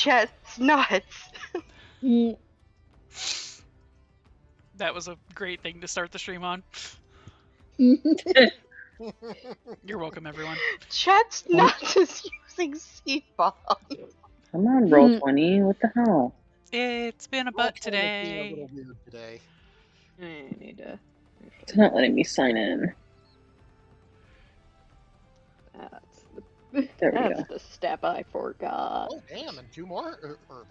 Chet's nuts. That was a great thing to start the stream on. You're welcome, everyone. Chet's nuts is using C-bomb. Come on, roll 20. What the hell? It's been a butt today. A little weird today. I need to. It's not letting me sign in. There we That's go. the step I forgot. Oh, damn, and 2 more? Urba.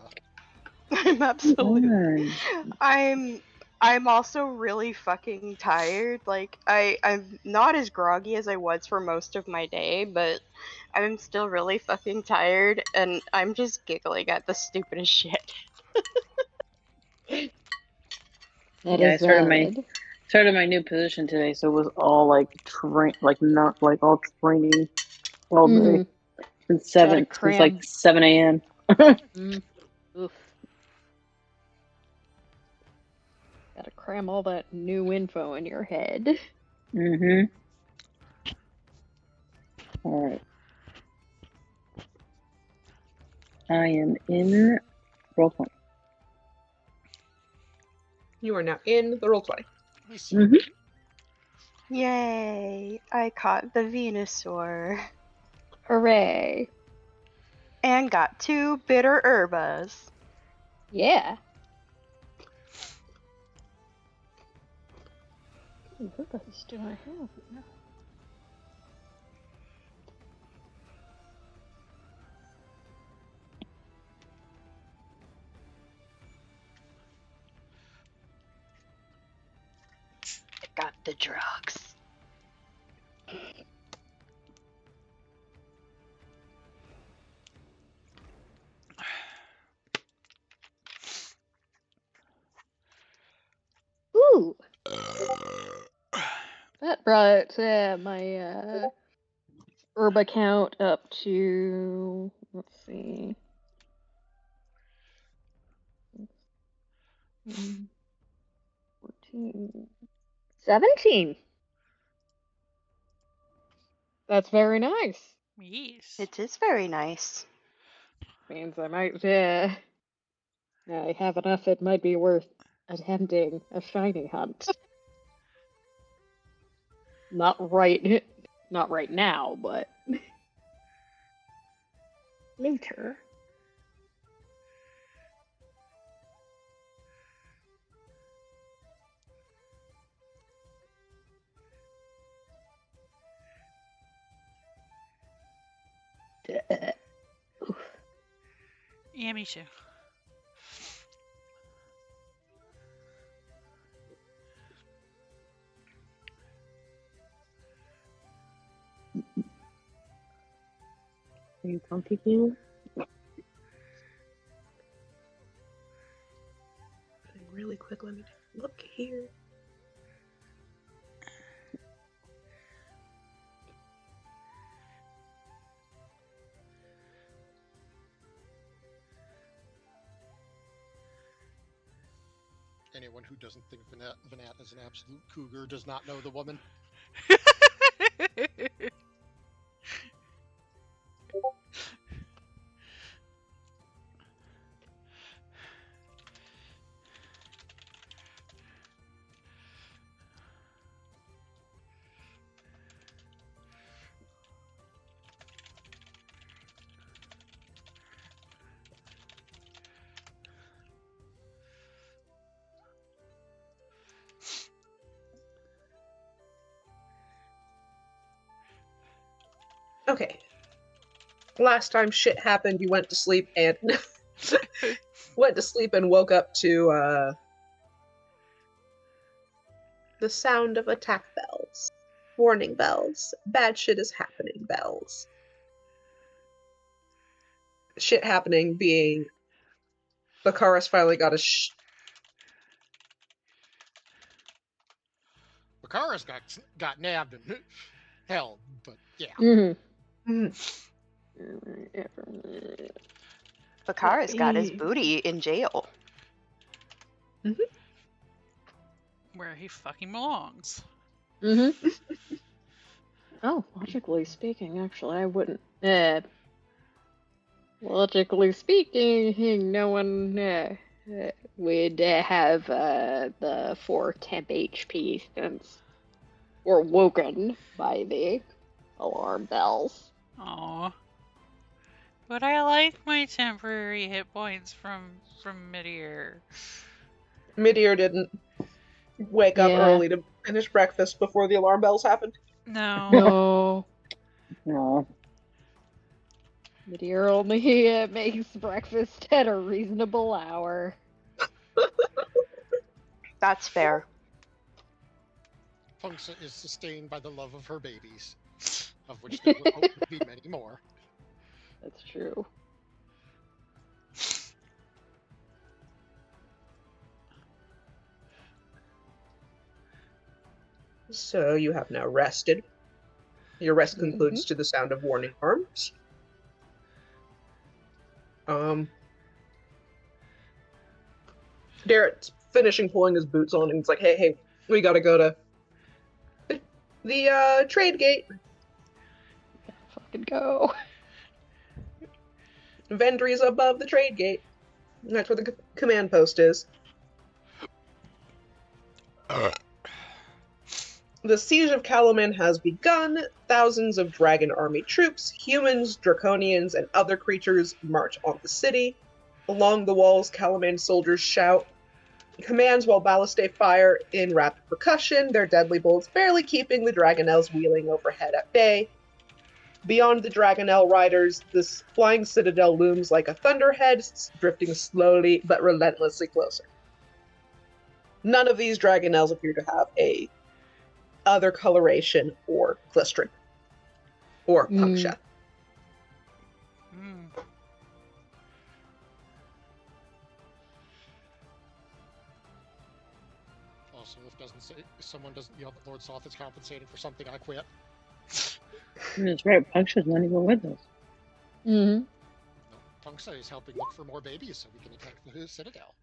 I'm absolutely. I'm also really fucking tired. Like, I'm not as groggy as I was for most of my day, but I'm still really fucking tired, and I'm just giggling at the stupidest shit. I started my new position today, so it was all like not like all training all day. It's 7 a.m. Oof. Gotta cram all that new info in your head. All right. I am in roll 20. You are now in the roll 20. Yay! I caught the Venusaur. Hooray! And got 2 bitter herbas. Yeah. What herbas do I have now? I got the drugs. Ooh! That brought my herb count up to, let's see, 14, 17. That's very nice. Yes. It is very nice. Means I might, I have enough it might be worth attempting a shiny hunt. Not right now, but later. Yeah, me too. Are you comfy, Caleb? Really quick, let me look here. Anyone who doesn't think Vanat is an absolute cougar does not know the woman. Okay. Last time shit happened, you went to sleep and woke up to the sound of attack bells. Warning bells. Bad shit is happening bells. Shit happening being Bakaris finally got a Bakaris got nabbed and held, but yeah. Bakaris got his booty in jail. Where he fucking belongs. Oh, logically speaking, actually, I wouldn't. Logically speaking, no one would have the 4 temp HP since we're woken by the alarm bells. Aww. But I like my temporary hit points from midair. Midair didn't wake up early to finish breakfast before the alarm bells happened. No. No. Midair only makes breakfast at a reasonable hour. That's fair. Function is sustained by the love of her babies, of which there will hopefully be many more. That's true. So you have now rested. Your rest concludes to the sound of warning alarms. Darrett's finishing pulling his boots on, and it's like, hey, we gotta go to the trade gate. Fucking go. Vendry's above the trade gate. That's where the command post is. The siege of Calaman has begun. Thousands of dragon army troops, humans, draconians, and other creatures march on the city. Along the walls, Calaman soldiers shout commands while ballistae fire in rapid percussion, their deadly bolts barely keeping the dragonels wheeling overhead at bay. Beyond the dragonel riders, this flying citadel looms like a thunderhead, drifting slowly but relentlessly closer. None of these dragonels appear to have a other coloration or glistering or puncture. Also, if someone doesn't yell that Lord Soth is compensating for something, I quit. That's right, Puncture's not even with us. No, Puncture is helping look for more babies so we can attack the citadel.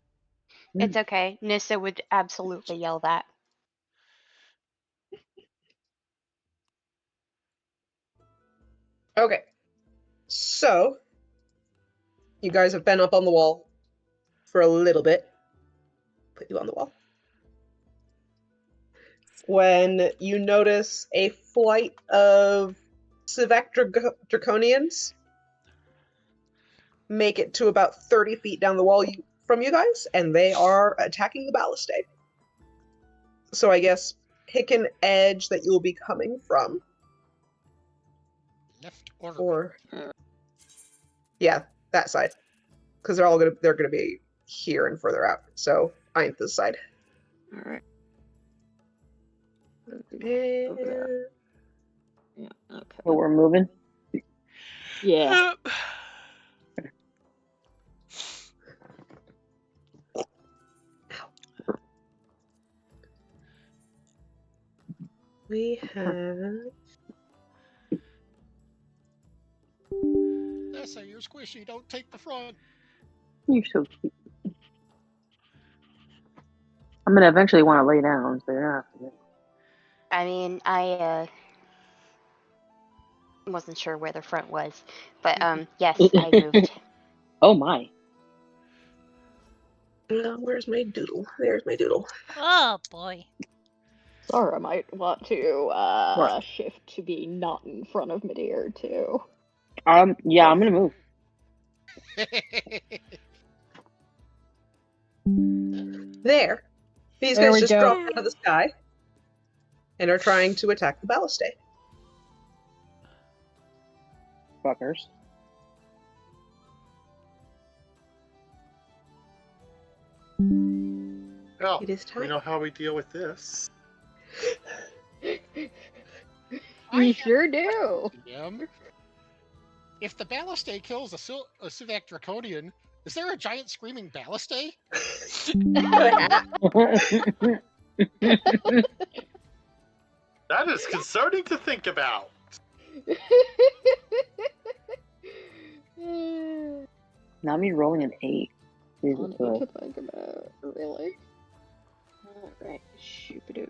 It's okay. Nissa would absolutely yell that. Okay. So, you guys have been up on the wall for a little bit. Put you on the wall. When you notice a flight of Civic Draconians make it to about 30 feet down the wall from you guys, and they are attacking the ballistae. So I guess pick an edge that you'll be coming from. Left or yeah, that side, because they're gonna be here and further out. So I ain't this side. All right. Yeah. Yeah. Okay. Oh, we're moving. Yeah. We have. Nessa, you're squishy. Don't take the front. You're so cute. I'm gonna eventually want to lay down, so you're not. I mean, I wasn't sure where the front was, but yes, I moved. Oh my. Where's my doodle? There's my doodle. Oh boy. Zara might want to shift to be not in front of Midair too. Yeah, I'm gonna move. There. These guys just dropped out of the sky and are trying to attack the ballistae. Fuckers. Well, It is time. we know how we deal with this. We sure do. If the ballistae kills a Civic Draconian, is there a giant screaming ballistae? That is concerning to think about. Not me rolling an 8. Something to think about, really. Alright, shoop-a-doop.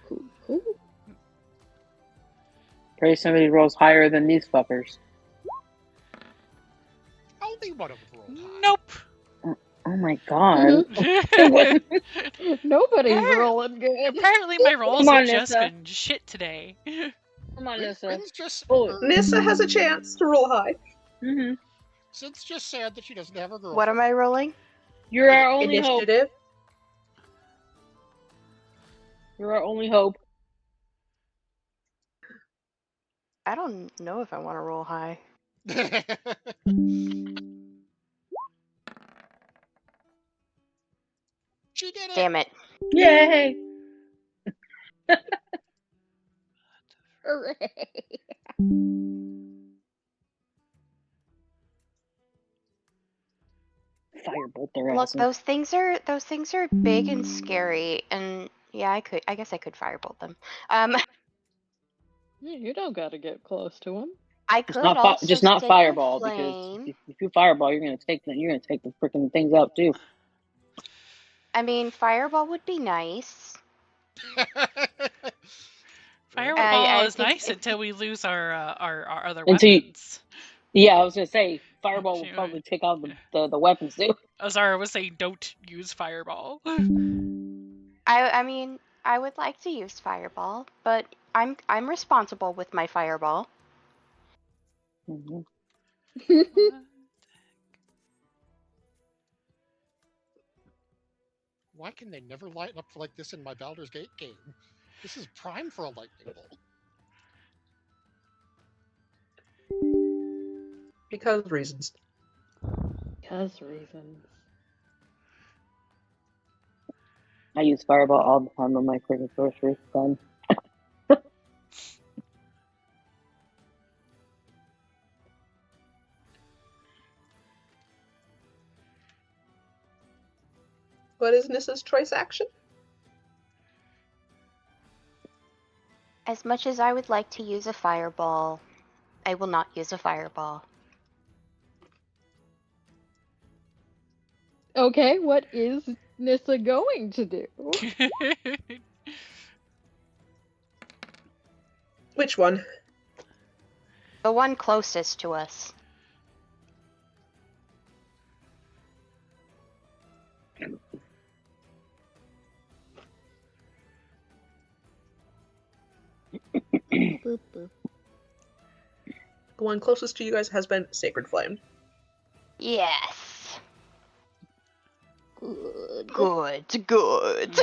Cool. Pray somebody rolls higher than these fuckers. Only one of them rolled high. Nope. Oh my god. Nobody's rolling good. Apparently my rolls Come on, have just Nissa. been shit today. Come on, Nissa. Rin's just, Nissa has a chance to roll high. Mm-hmm. Sin's just sad that she doesn't have her girlfriend. What am I rolling? You're our only hope. Initiative. You're our only hope. I don't know if I want to roll high. She did it! Damn it. Yay! Hooray! Firebolt their Look, asses. those things are big and scary, and yeah, I guess I could firebolt them. You don't gotta get close to them. I could also just not Sacred fireball, Flame. because if you fireball, you're gonna take the freaking things out too. I mean, fireball would be nice. Fireball is nice until we lose our other weapons. Yeah, I was gonna say fireball will probably take out the weapons too. Azara was saying, don't use fireball. I mean, I would like to use fireball, but I'm responsible with my fireball. Mm-hmm. Why can they never light up like this in my Baldur's Gate game? This is prime for a lightning bolt. Because reasons. I use fireball all the time on my freaking sorcery gun. What is Nissa's choice action? As much as I would like to use a fireball, I will not use a fireball. Okay, what is Nissa going to do? Which one? The one closest to us. Boop, boop. The one closest to you guys has been Sacred Flame. Yes. Good. Good.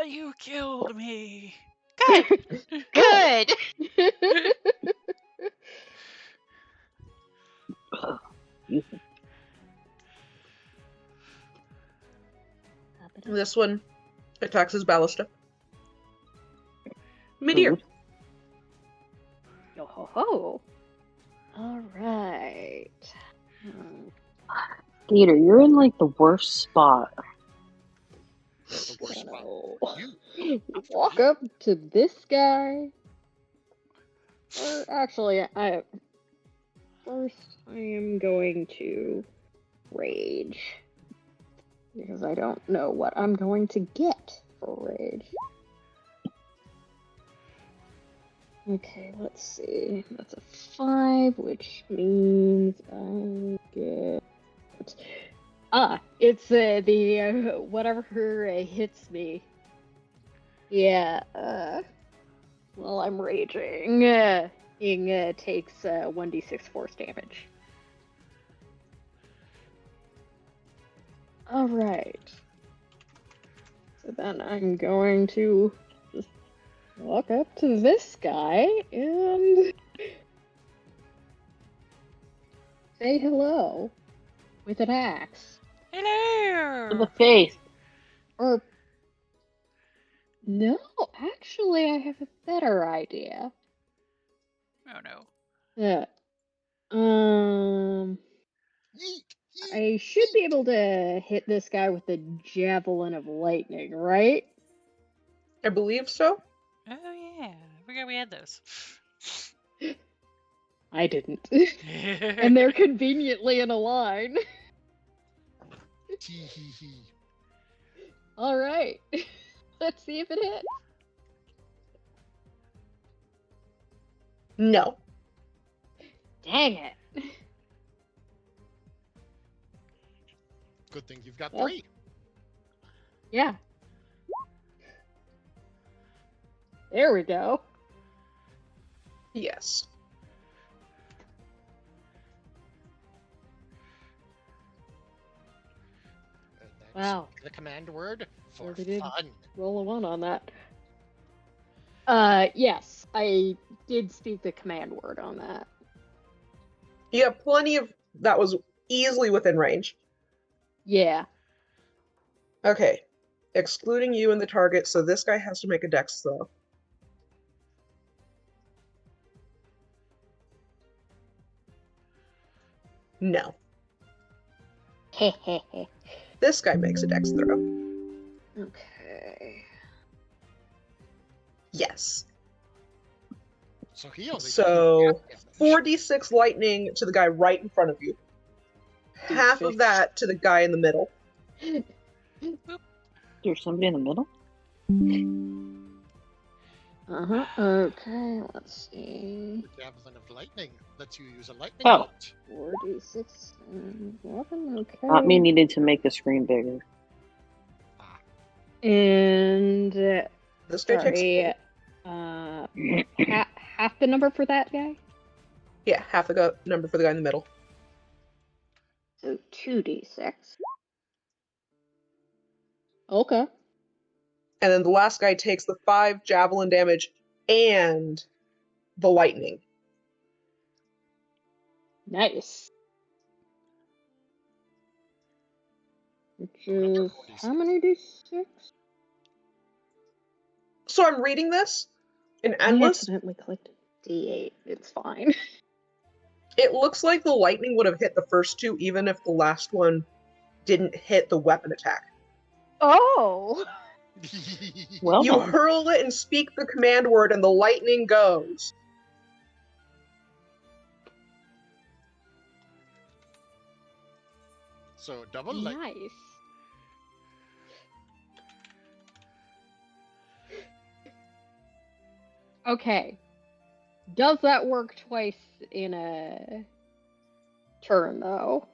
You killed me. Good. Good. This one attacks his ballista. Midir. Yo ho ho. All right. Gator, you're in like the worst spot. The worst spot. You walk up to this guy. Or actually, first I am going to rage. Because I don't know what I'm going to get for rage. Okay, let's see. That's a 5, which means I get... it's the whatever hits me. Yeah, well, I'm raging. Ing takes 1d6 force damage. Alright. So then I'm going to just walk up to this guy and say hello with an axe. Hello. To the face. Or no, actually I have a better idea. Oh no. Yeah. Yeet, yeet, I should be able to hit this guy with the javelin of lightning, right? I believe so. Oh yeah. I forgot we had those. I didn't. And they're conveniently in a line. Tee hee hee. Alright. Let's see if it hits. No. Dang it. Good thing you've got Well. 3. Yeah. There we go. Yes. Wow. The command word for Really did fun. roll a 1 on that. Yes, I did speak the command word on that. You have plenty of... That was easily within range. Yeah. Okay. Excluding you and the target, so this guy has to make a dex throw. No. This guy makes a dex throw. Okay. Yes. So he only So 4d6 lightning to the guy right in front of you. Half of that to the guy in the middle. There's somebody in the middle? Okay, let's see. The Javelin of Lightning lets you use a lightning Oh. bolt. 4d6 and 11, okay. Not me needed to make the screen bigger. And This guy takes half the number for that guy? Yeah, half the number for the guy in the middle. So 2d6. Okay. And then the last guy takes the 5 javelin damage and the lightning. Nice. Which is how many d6? So I'm reading this in I Endless. accidentally clicked d8. It's fine. It looks like the lightning would have hit the first 2 even if the last one didn't hit the weapon attack. Oh! Well You done. hurl it and speak the command word and the lightning goes. So double lightning. Nice. Okay. Does that work twice in a turn, though?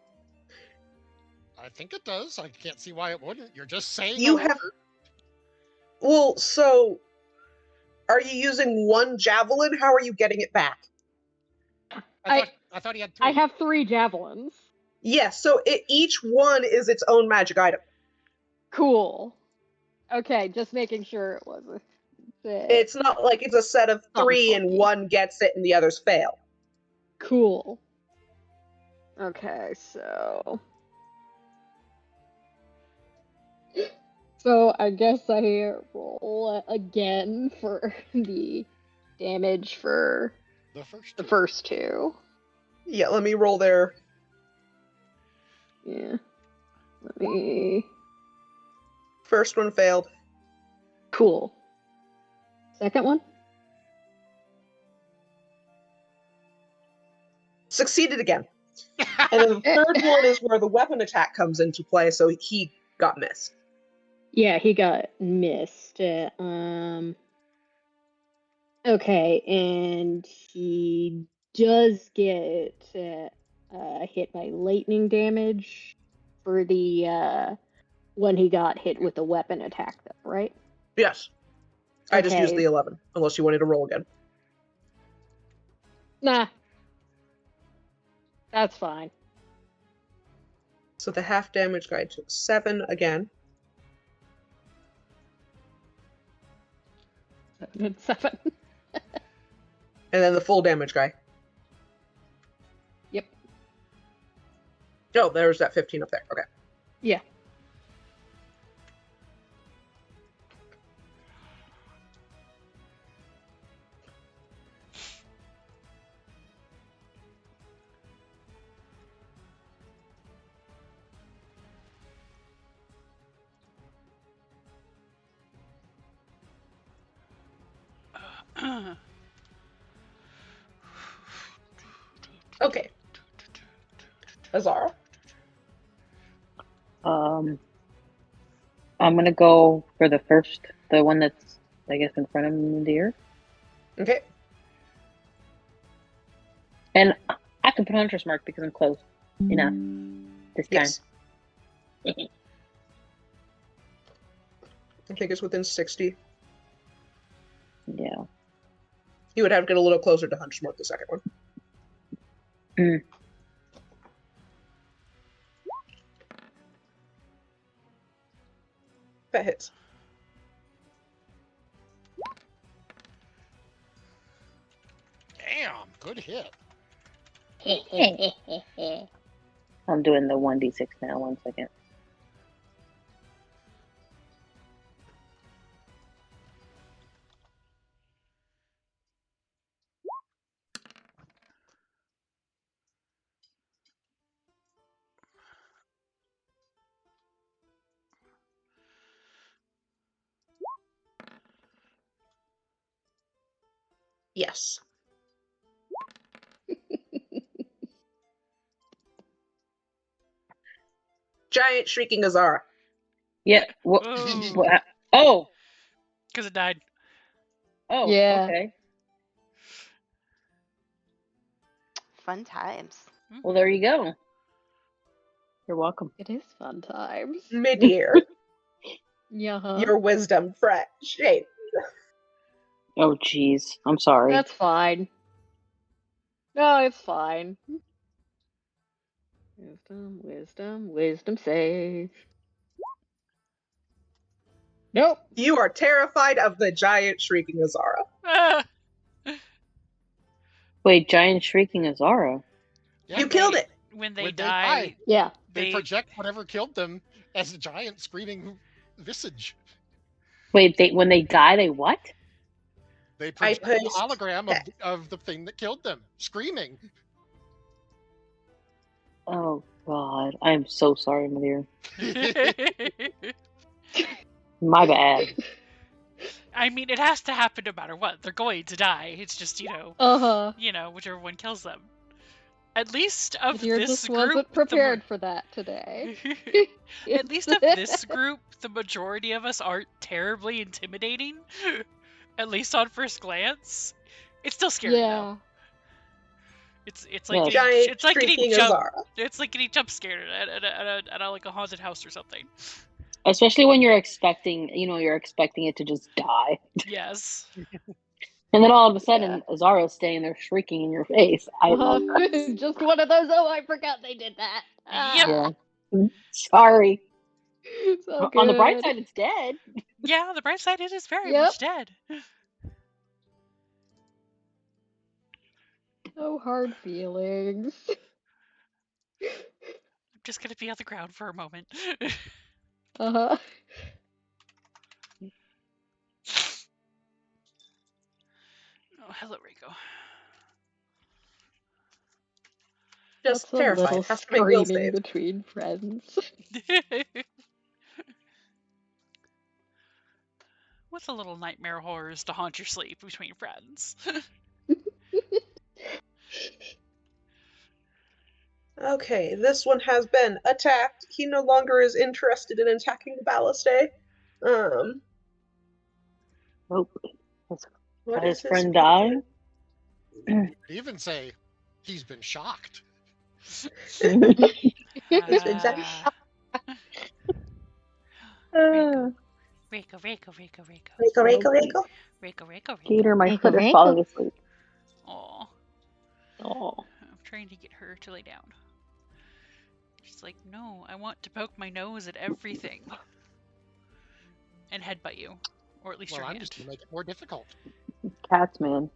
I think it does. I can't see why it wouldn't. You're just saying You a have... word. Well, so... Are you using 1 javelin? How are you getting it back? I thought he had 3. I have 3 javelins. Yes, so each one is its own magic item. Cool. Okay, just making sure it was It's not like it's a set of 3 and one gets it and the others fail. Cool. Okay, so... So I guess I roll again for the damage for the first 2. Yeah, let me roll there. Yeah. Let me... First one failed. Cool. Second one? Succeeded again. And then the third one is where the weapon attack comes into play, so he got missed. Yeah, he got missed. Okay, and he does get hit by lightning damage for the when he got hit with a weapon attack, though, right? Yes. I just Okay. used the 11, unless you wanted to roll again. Nah. That's fine. So the half damage guy took 7 again. 7. And then the full damage guy. Yep. Oh, there's that 15 up there. Okay. Yeah. Okay. Azara? I'm gonna go for the one that's, I guess, in front of me, dear. Okay. And I can put Hunter's Mark because I'm close enough this time. Yes. I think it's within 60. Yeah. You would have to get a little closer to Hunter's Mark, the second one. That hits. Damn, good hit. I'm doing the 1d6 now. 1 second. Yes. Giant Shrieking Azara. Yeah. What? Oh. Because it died. Oh. Yeah. Okay. Fun times. Well, there you go. You're welcome. It is fun times. Midir. Yeah. Your wisdom fret shape. Oh, jeez. I'm sorry. That's fine. No, it's fine. Wisdom save. Nope. You are terrified of the giant Shrieking Azara. Wait, giant Shrieking Azara? Yeah, you killed it. When they die, yeah, they project whatever killed them as a giant screaming visage. Wait, when they die, they what? They project the hologram of the thing that killed them, screaming. Oh, God. I am so sorry, Madeira. My bad. I mean, it has to happen no matter what. They're going to die. It's just, whichever one kills them. At least of Madeira this just group, wasn't prepared for that today. At least of this group, the majority of us aren't terribly intimidating. At least on first glance, it's still scary though. It's like getting jump scared at like a haunted house or something. Especially when you're expecting it to just die. Yes. And then all of a sudden, Azara's staying there shrieking in your face. I love that. Just one of those, oh, I forgot they did that. Yep. Yeah. Sorry. So on the bright side, it's dead. Yeah, on the bright side, it is very much dead. No hard feelings. I'm just gonna be on the ground for a moment. Uh-huh. Oh, hello, Rico. Just That's terrified. A little has to make will screaming save. between friends. What's a little nightmare horrors to haunt your sleep between friends? Okay, this one has been attacked. He no longer is interested in attacking the Balliste. Oh, did his friend die? Even say he's been shocked. Rico. Gator, my foot is falling asleep. Aw. Oh. I'm trying to get her to lay down. She's like, no, I want to poke my nose at everything. And headbutt you. Or at least your hand. I'm just going to make it more difficult. Cats, man.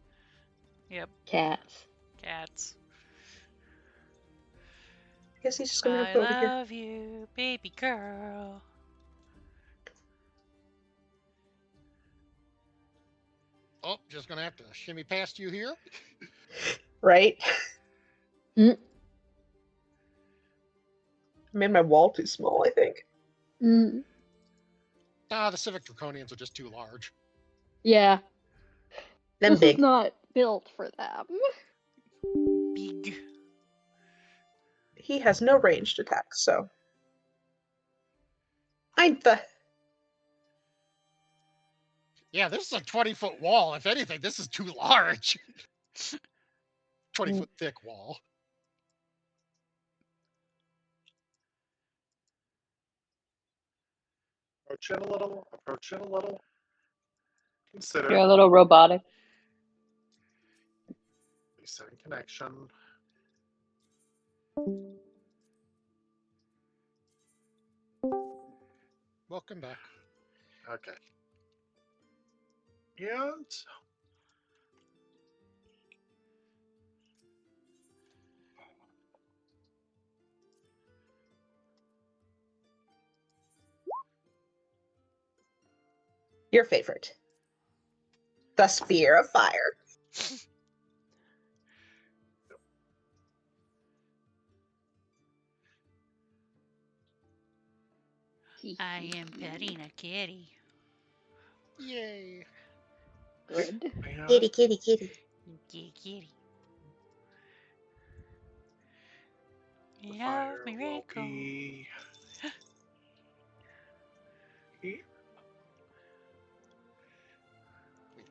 Yep. Cats. I guess he's just going to have to go over here. I love you, baby girl. Oh, just going to have to shimmy past you here. Right? I made my wall too small, I think. The Civic Draconians are just too large. Yeah. This is not built for them. Big. He has no ranged attacks, so. Yeah, this is a 20-foot wall. If anything, this is too large. 20-foot thick wall. Approach in a little. Approach in a little. Consider. You're a little robotic. Resetting connection. Welcome back. Okay. And Your favorite. The Spear of Fire. I am petting a kitty. Yay. Good. Kitty, kitty, kitty. Kitty. the Yeah, fire will miracle. be. We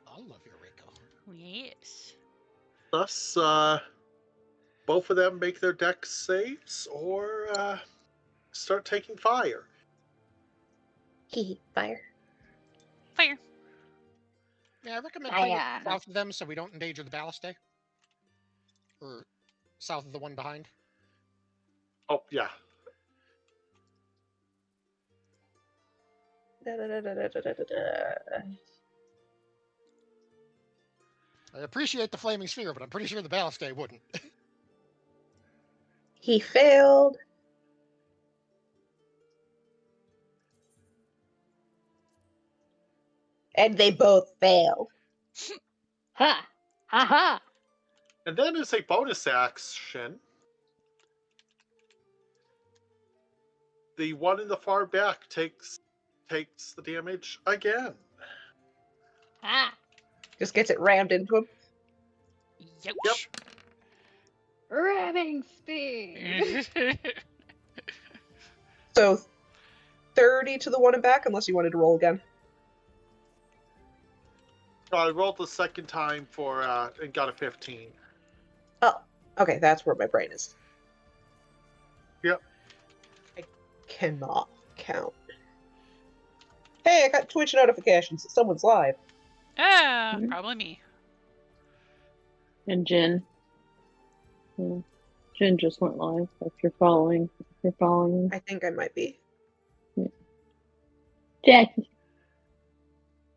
all love your Rico. Yes. Thus, both of them make their dex saves or start taking fire. Fire. Fire. Yeah, I recommend playing it south of them so we don't endanger the Balliste. Or south of the one behind. Oh, yeah. I appreciate the flaming sphere, but I'm pretty sure the Balliste wouldn't. He failed. And they both failed. Ha! Ha ha! And then as a bonus action, the one in the far back takes the damage again. Ha! Just gets it rammed into him. Yep. Ramming speed! So 30 to the one in back, unless you wanted to roll again. I rolled the second time for and got a 15. Oh, okay, that's where my brain is. Yep. I cannot count. Hey, I got Twitch notifications. Someone's live. Probably me. And Jen. Yeah. Jen just went live. If you're following. I think I might be. Yeah. Jackie.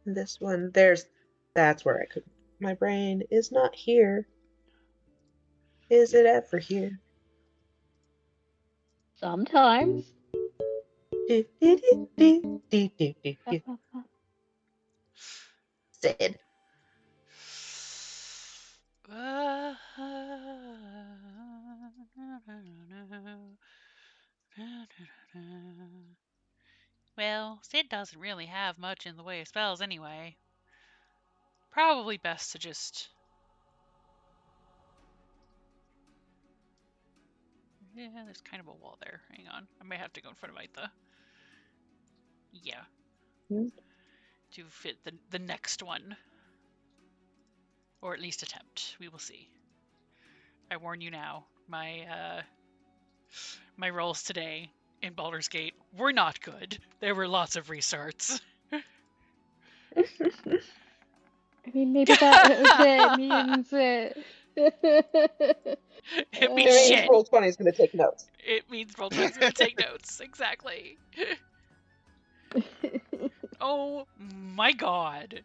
This one, that's where I could. My brain is not here. Is it ever here? Sometimes. Sid. Well, Sid doesn't really have much in the way of spells anyway. Probably best to just... Yeah, there's kind of a wall there. Hang on. I may have to go in front of Aitha. Yeah. To fit the next one. Or at least attempt. We will see. I warn you now. My rolls today in Baldur's Gate were not good. There were lots of restarts. I mean, maybe that means it. It means shit. Roll20 is going to take notes. It means Roll20 is going to take notes. Exactly. Oh my god.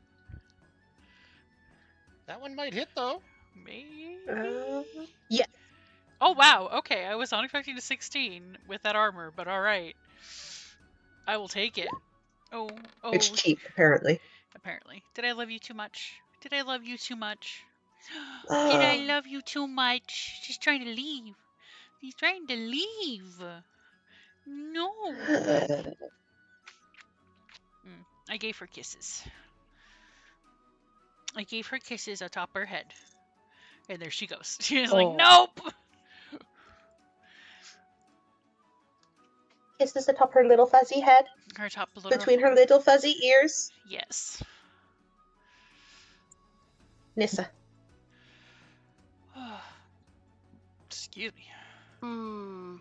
That one might hit, though. Maybe? Yeah. Oh, wow. Okay, I was not expecting a 16 with that armor, but alright. I will take it. Oh. It's cheap, apparently. Apparently. Did I love you too much? Did I love you too much? Did I love you too much? She's trying to leave. She's trying to leave. No. I gave her kisses. I gave her kisses atop her head. And there she goes. She's like, nope! Kisses atop her little fuzzy head? Her top little... Between her little fuzzy ears? Yes. Nissa. Excuse me.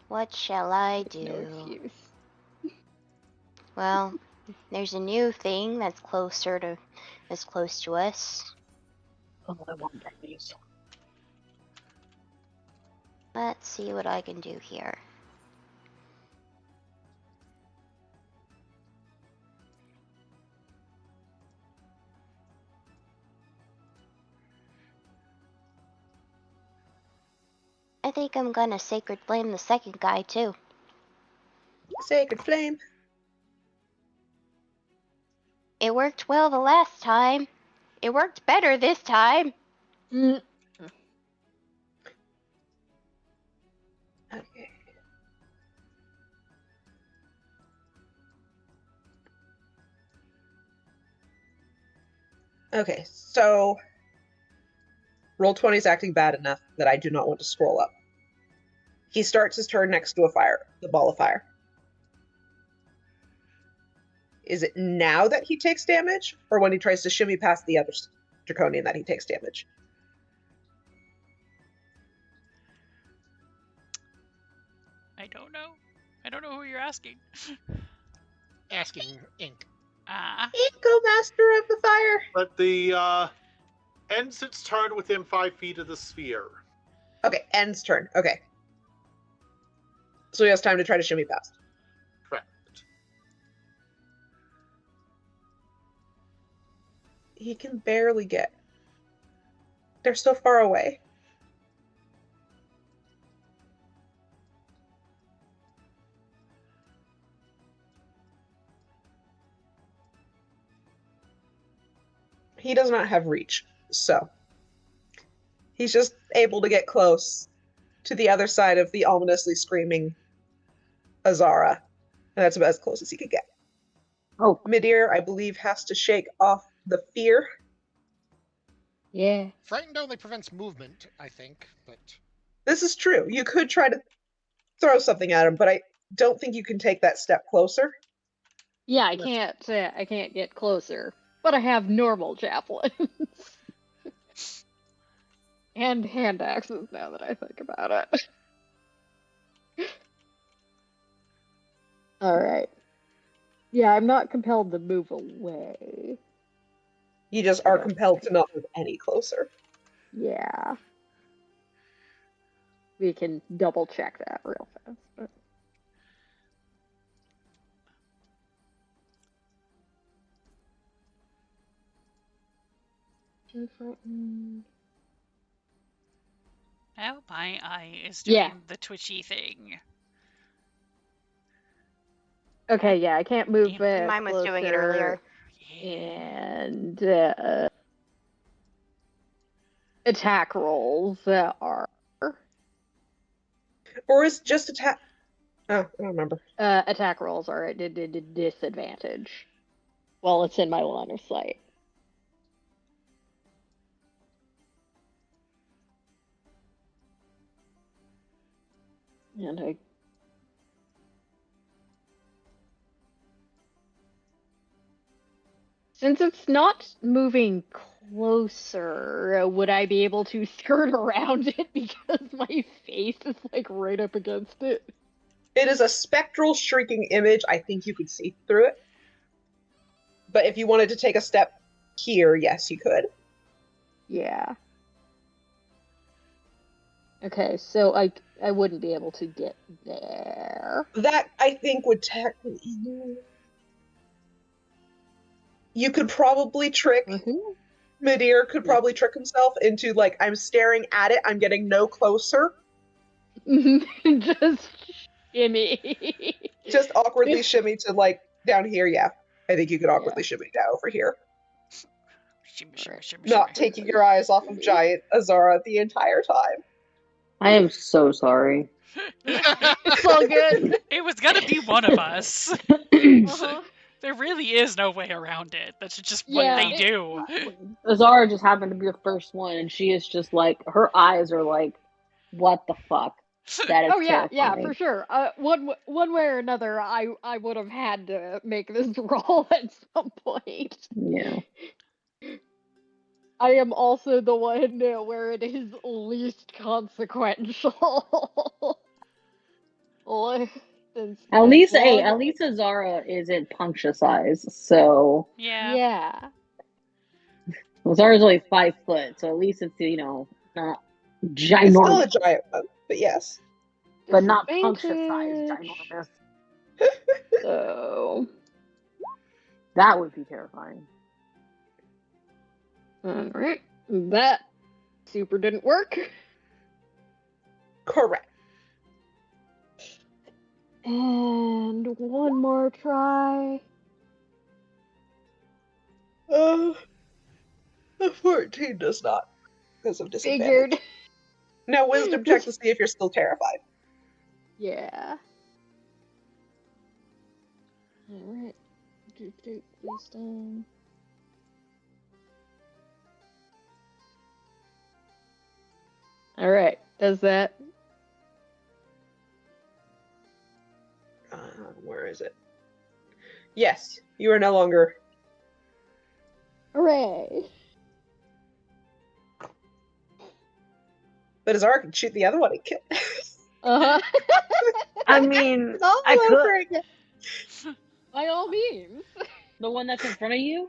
What shall I do? No excuse. Well, there's a new thing that's close to us. Oh, I want these. Let's see what I can do here. I think I'm gonna Sacred Flame the second guy, too. Sacred Flame. It worked well the last time. It worked better this time. Okay. Okay, so Roll20 is acting bad enough that I do not want to scroll up. He starts his turn next to a fire, the ball of fire. Is it now that he takes damage, or when he tries to shimmy past the other Draconian that he takes damage? I don't know. I don't know who you're asking. Asking Ink. Inko, master of the fire. But the ends its turn within 5 feet of the sphere. Okay, ends turn. Okay. So he has time to try to shimmy past. Correct. He can barely get. They're so far away. He does not have reach, so he's just able to get close to the other side of the ominously screaming Azara. And that's about as close as he could get. Oh. Midir, I believe, has to shake off the fear. Yeah. Frightened only prevents movement, I think, but... This is true. You could try to throw something at him, but I don't think you can take that step closer. Yeah, I can't get closer. But I have normal javelins. And hand axes, now that I think about it. Alright. Yeah, I'm not compelled to move away. You just are compelled to not move any closer. Yeah. We can double check that real fast. But... Oh, my eye is doing the twitchy thing. Okay, yeah, I can't move Mine was closer. doing it earlier. And attack rolls are... Or is just attack... Oh, I don't remember. Attack rolls are at disadvantage while it's in my line of sight. And I... Since it's not moving closer, would I be able to skirt around it because my face is like right up against it? It is a spectral shrieking image. I think you could see through it. But if you wanted to take a step here, yes, you could. Yeah. Okay, so I wouldn't be able to get there. That, I think, would technically... You could probably trick... Midir could probably trick himself into, like, I'm staring at it, I'm getting no closer. Just shimmy. Just awkwardly shimmy to, like, down here, yeah. I think you could awkwardly shimmy down over here. Shimmy. Not taking your eyes off of giant Azara the entire time. I am so sorry. It's all good. It was gonna be one of us. There really is no way around it. That's just what they do. Azara just happened to be the first one, and she is just like, her eyes are like, what the fuck? That is terrifying. Yeah, for sure. One way or another, I would have had to make this roll at some point. Yeah. I am also the one where it is least consequential. At least Azara isn't puncture size, so yeah. Azara's only 5 foot, so at least it's not ginormous. It's still a giant one, but yes, but not puncture size ginormous. So that would be terrifying. Alright. That super didn't work. Correct. And one more try. The 14 does not, because of disadvantage. Figured. Now wisdom check to see if you're still terrified. Yeah. Alright. Wisdom. Alright, does that? Where is it? Yes, you are no longer. Hooray! But Azara can shoot the other one and kill. I mean, I could. By all means. The one that's in front of you?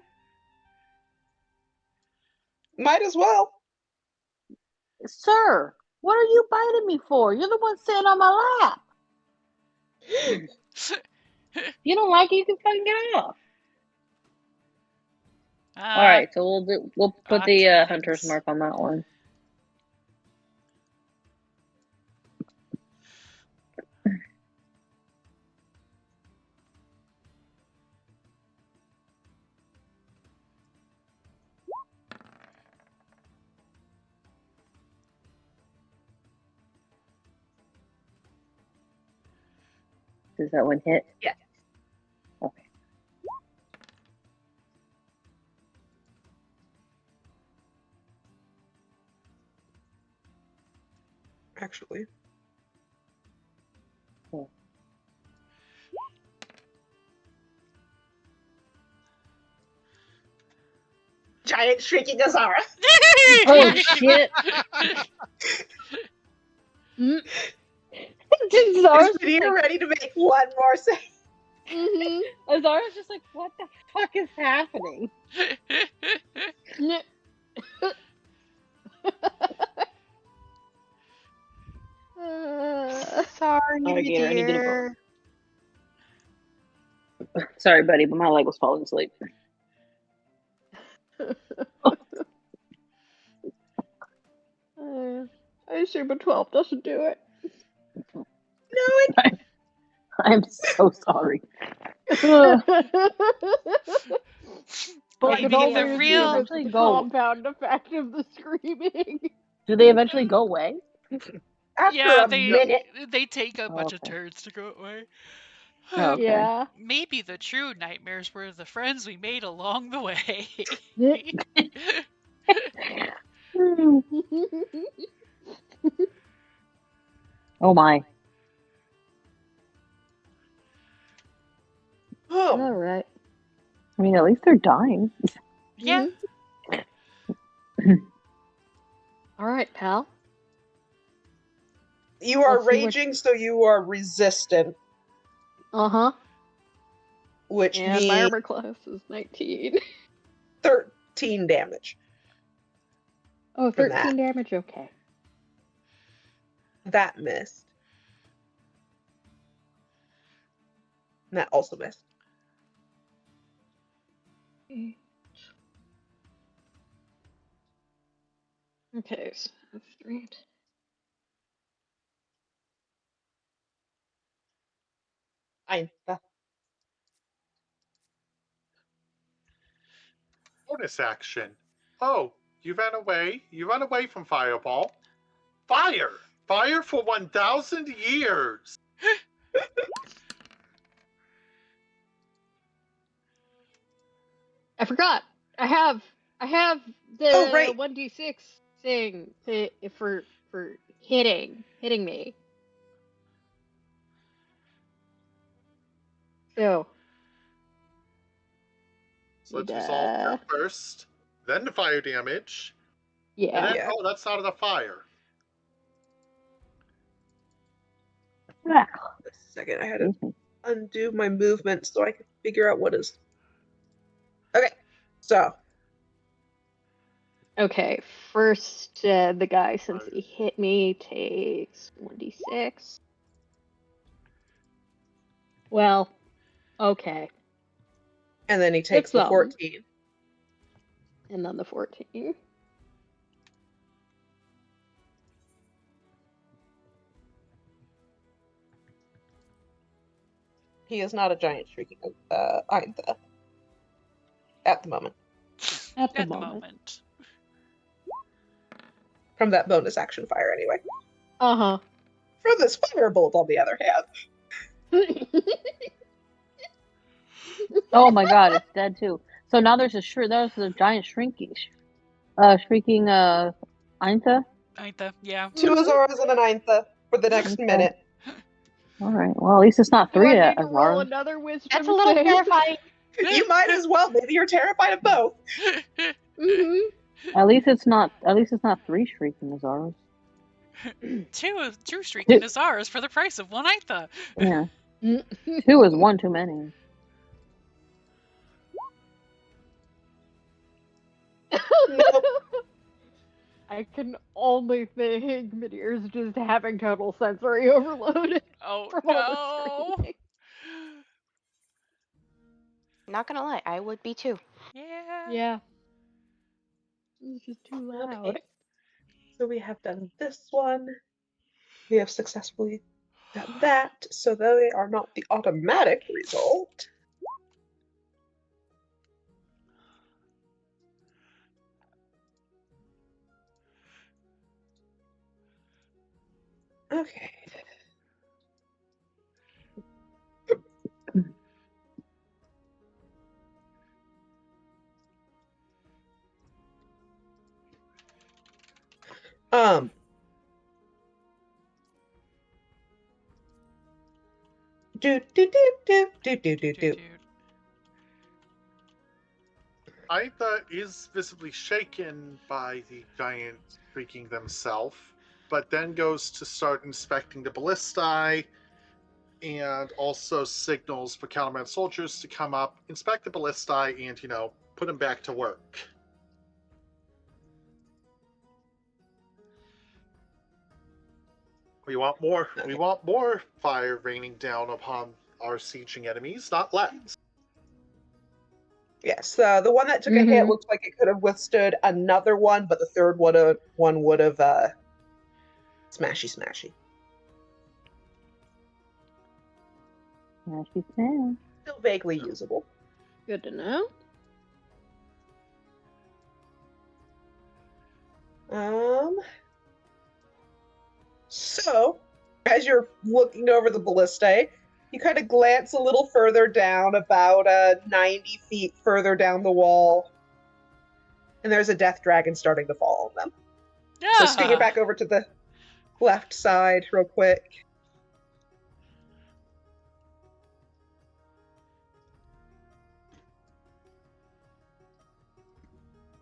Might as well. Sir, what are you biting me for? You're the one sitting on my lap. You don't like it, you can fucking get off. Alright, so we'll put the hunter's mark on that one. Does that one hit? Yeah. Okay. Actually. Cool. Giant shrieking Azara. Oh shit! You're ready to make one more save. Azara's just like, what the fuck is happening? Sorry, dear. Sorry, buddy, but my leg was falling asleep. I assume a 12 doesn't do it. No, I'm so sorry. But Maybe the real the compound effect of the screaming. Do they eventually go away? After a minute. They take a bunch of turns to go away. Oh, okay. Yeah. Maybe the true nightmares were the friends we made along the way. Oh my. Oh. All right. I mean, at least they're dying. Yeah. All right, pal. You are raging, so you are resistant. Uh-huh. Which and means my armor class is 19. 13 damage. Oh, 13 damage? Okay. That missed. And that also missed. Okay, so that's 3. Bonus action. Oh, you ran away. You ran away from Fireball. Fire! Fire for 1,000 years! I forgot. I have the 1d6 thing for hitting me. So let's resolve here first. then the fire damage. Yeah. And then, oh, that's not enough fire. A second, I had to undo my movement so I could figure out what is. Okay, so. Okay, first, the guy, since he hit me, takes 1d6. Well, okay. And then he takes the 14. And then the 14. He is not a giant shrieking Eintha. At the moment. At the moment. From that bonus action fire, anyway. Uh-huh. From this firebolt, on the other hand. Oh my god, it's dead too. So now there's a giant shrieking Eintha? Eintha, yeah. 2 Azoras and an Eintha for the next minute. Alright, well at least it's not 3 Azoras. Another wisdom That's a little terrifying. You might as well. Maybe you're terrified of both. At least it's not 3 shrieking Azoras. Two shrieking Azaras for the price of 1 Eintha. Yeah. 2 is 1 too many. Nope. I can only think Midir's just having total sensory overload. Oh from all the no! Not gonna lie, I would be too. Yeah. It's just too loud. Okay. So we have done this one. We have successfully done that. So they are not the automatic result. Okay. Eintha is visibly shaken by the giant shrieking themselves, but then goes to start inspecting the ballistae and also signals for Calamar soldiers to come up, inspect the ballistae, and, put them back to work. We want more fire raining down upon our sieging enemies, not less. Yes, the one that took a hit looks like it could have withstood another one, but the third one would have smashy. Smashy. Still vaguely usable. Good to know. So, as you're looking over the ballistae, you kind of glance a little further down, about 90 feet further down the wall, and there's a death dragon starting to fall on them. Yeah. So scoot it back over to the left side real quick.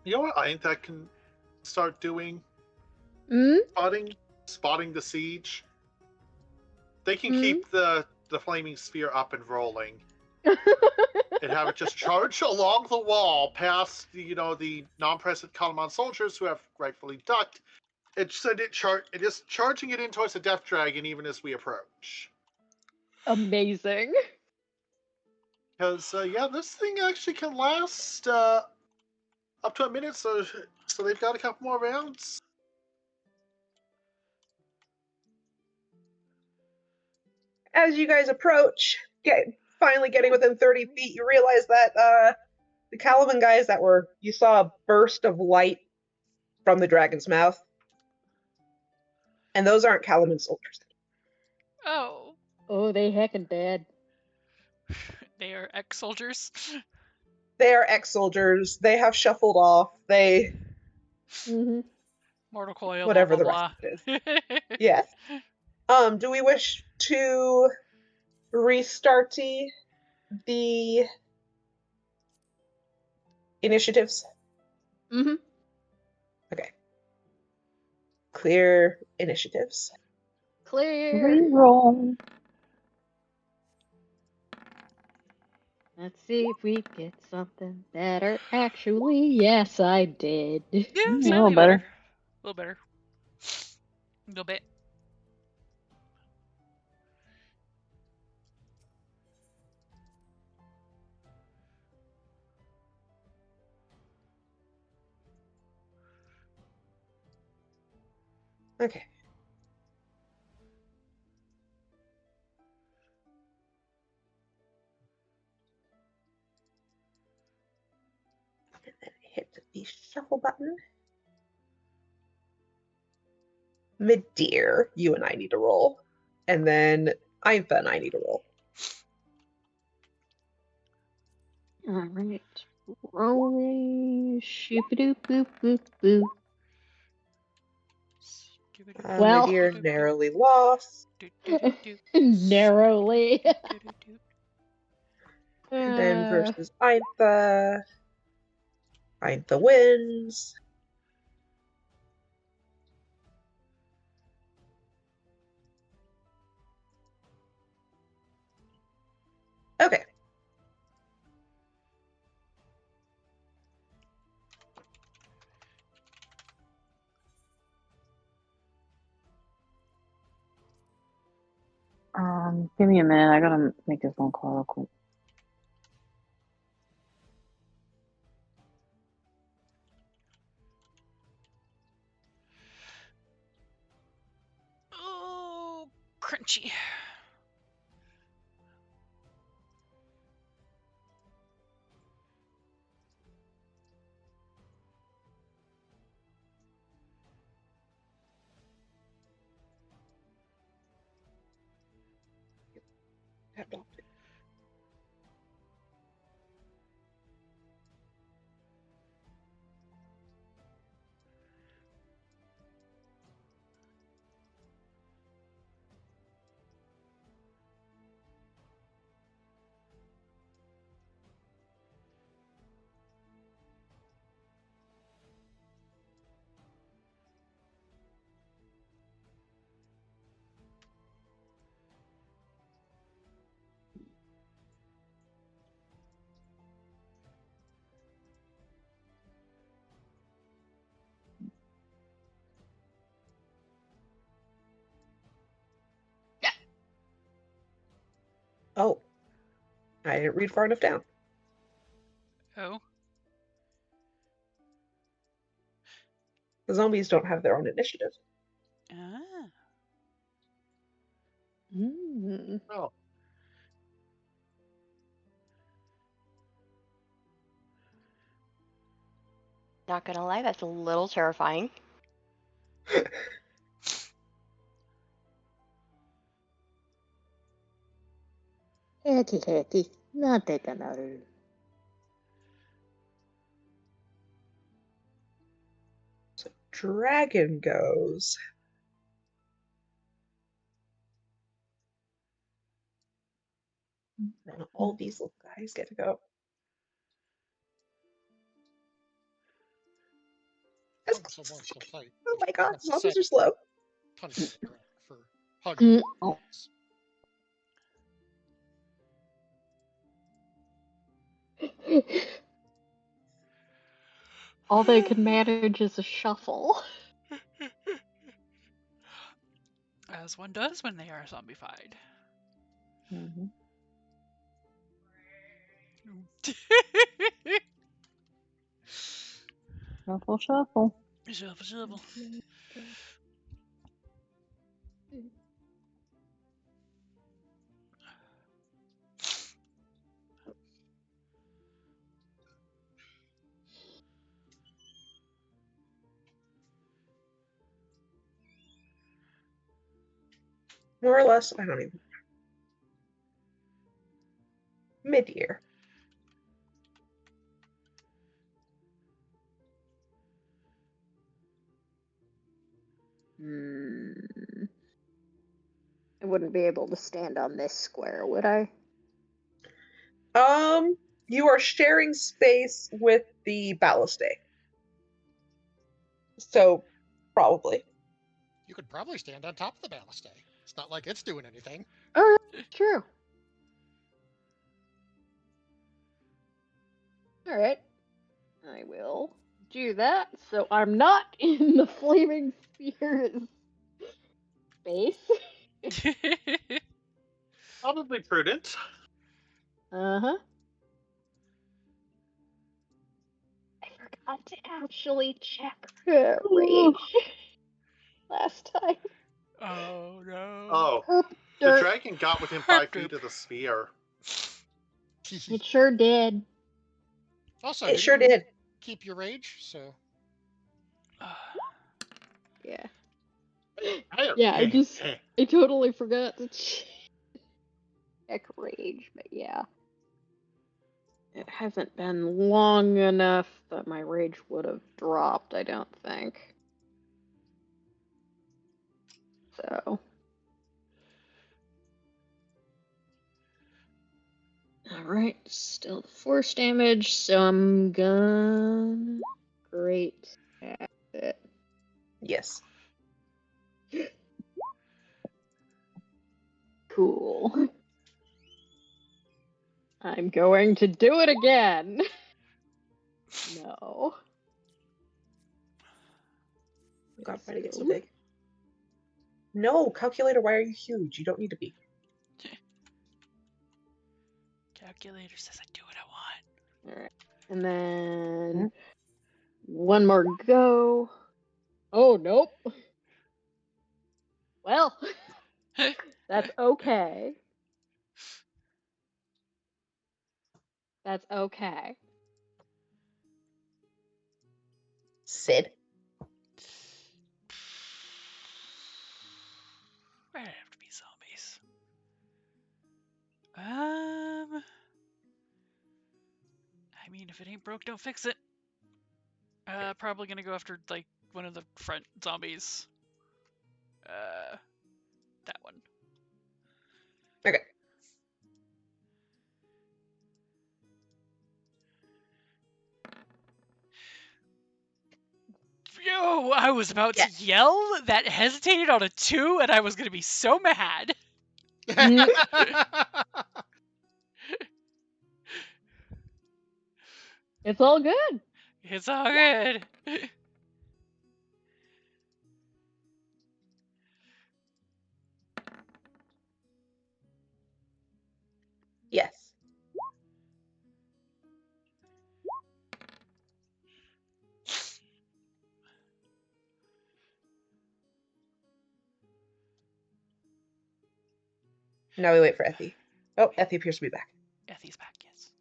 You know what Eintha can start doing? Spotting the siege. They can keep the flaming sphere up and rolling. And have it just charge along the wall past the non-present Calamar soldiers who have rightfully ducked. It is charging it in towards the death dragon even as we approach. Amazing. Because this thing actually can last up to a minute, so they've got a couple more rounds. As you guys approach, finally getting within 30 feet, you realize that the Caliban guys you saw a burst of light from the dragon's mouth. And those aren't Caliban soldiers. Oh. Oh, they heckin' dead. They are ex-soldiers? They are ex-soldiers. They have shuffled off. They... Mortal coil, whatever blah, blah, the rest of it is. Yes. Do we wish to restart the initiatives? Mm-hmm. Okay. Clear initiatives. Clear. Reroll. Let's see if we get something better. Actually, yes, I did. Yeah, a slightly little better. A little better. A little bit. Okay. And then hit the shuffle button. Mid-deer, you and I need to roll. And then Eintha and I need to roll. Alright. Rolling. Shoop-a-doop boop boop boop. Well. Mid-deer narrowly lost. Narrowly. And then versus Eintha. Eintha wins. Okay. Give me a minute. I gotta make this phone call real quick. Oh, crunchy. Oh. I didn't read far enough down. Oh. The zombies don't have their own initiative. Ah. Oh. Not gonna lie, that's a little terrifying. Hatty. Not take another. So dragon goes. Then all these little guys get to go. Oh my god, zombies are slow. For hugging. All they can manage is a shuffle. As one does when they are zombified. Mm-hmm. Shuffle. Shuffle. More or less, I don't even. Mid-year. I wouldn't be able to stand on this square, would I? You are sharing space with the balliste. So, probably. You could probably stand on top of the ballast. It's not like it's doing anything. Oh, true. All right. I will do that, so I'm not in the flaming sphere's space. Probably prudent. Uh-huh. I forgot to actually check her rage last time. Oh no. Oh, Herp the dirt. dragon got within 5 feet of the sphere. It sure did. Also, it sure did. Keep your rage, so. Yeah. Yeah, I totally forgot to check rage, but yeah. It hasn't been long enough that my rage would have dropped, I don't think. So. Alright, still force damage, so I'm gonna great at it. Yes. Cool. I'm going to do it again. No. God, why did it get so big? No, calculator, why are you huge? You don't need to be. Calculator says I do what I want. Alright. And then one more go. Oh, nope. Well, that's okay. That's okay. Sid? Why do they have to be zombies? I mean, if it ain't broke, don't fix it. Probably gonna go after, like, one of the front zombies. That one. Okay. Yo, I was about to yell, that hesitated on a 2, and I was gonna be so mad. It's all good. It's all good. Yes. Now we wait for Effie. Oh, Effie appears to be back. Effie's back, yes.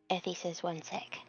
Effie says 1 sec.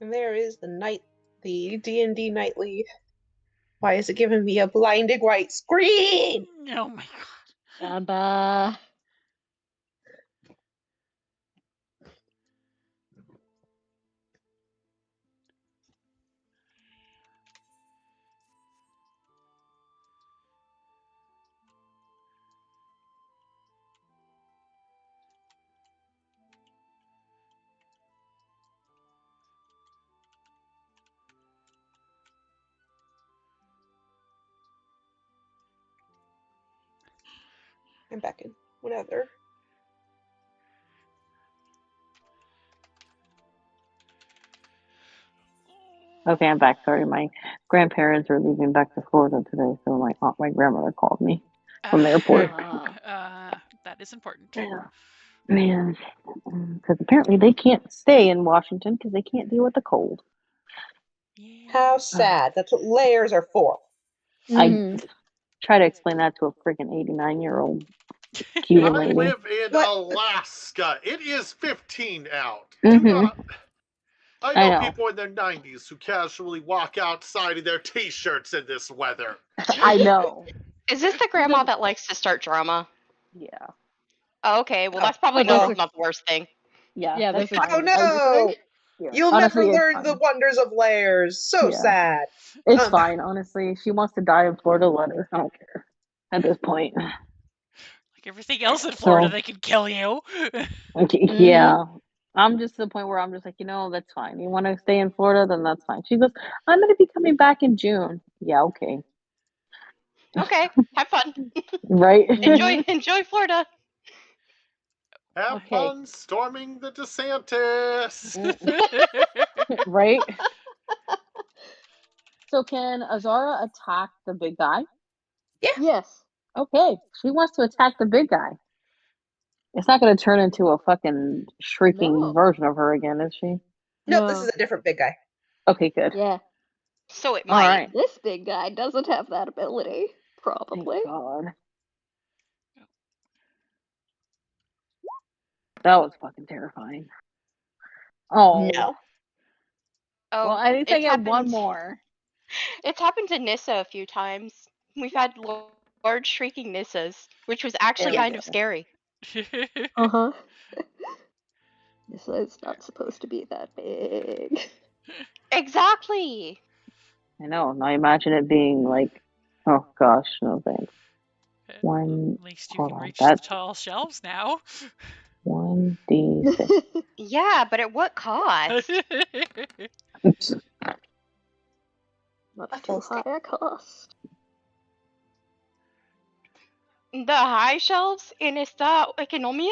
And there is the D&D nightly. Why is it giving me a blinding white screen? Oh my god. Aba. I'm back in. Whatever. Okay, I'm back. Sorry, my grandparents are leaving back to Florida today, so my grandmother called me from the airport. That is important. Yeah. Man, because apparently they can't stay in Washington because they can't deal with the cold. Yeah. How sad. That's what layers are for. I try to explain that to a freaking 89-year-old Cuban lady. I live in Alaska. It is 15 out. Mm-hmm. Do not. I know people in their 90s who casually walk outside in their t-shirts in this weather. I know. Is this the grandma that likes to start drama? Yeah. Oh, okay, well that's probably not the worst thing. Yeah, that's fine. Oh no! You'll honestly, never learn the wonders of layers. So sad. It's fine, honestly. If she wants to die in Florida, let her. I don't care. At this point. Like everything else in Florida, they can kill you. Okay, yeah. I'm just to the point where I'm just like, that's fine. You want to stay in Florida, then that's fine. She goes, I'm going to be coming back in June. Yeah, okay. Okay, have fun. Right? Enjoy Florida. Have fun storming the DeSantis. Right? So can Azara attack the big guy? Yeah. Yes. Okay. She wants to attack the big guy. It's not going to turn into a fucking shrieking version of her again, is she? No, this is a different big guy. Okay, good. Yeah. So it might. All right. This big guy doesn't have that ability, probably. Thank God. That was fucking terrifying. Oh. No. Oh, well, at least I get one more. It's happened to Nissa a few times. We've had large shrieking Nissas, which was actually kind of scary. Uh-huh. Nissa is not supposed to be that big. Exactly. I know. Now imagine it being like, oh gosh, no thanks. One. At least you can reach the tall shelves now. 1d6. Yeah, but at what cost? Much too high a cost. The high shelves in esta economia?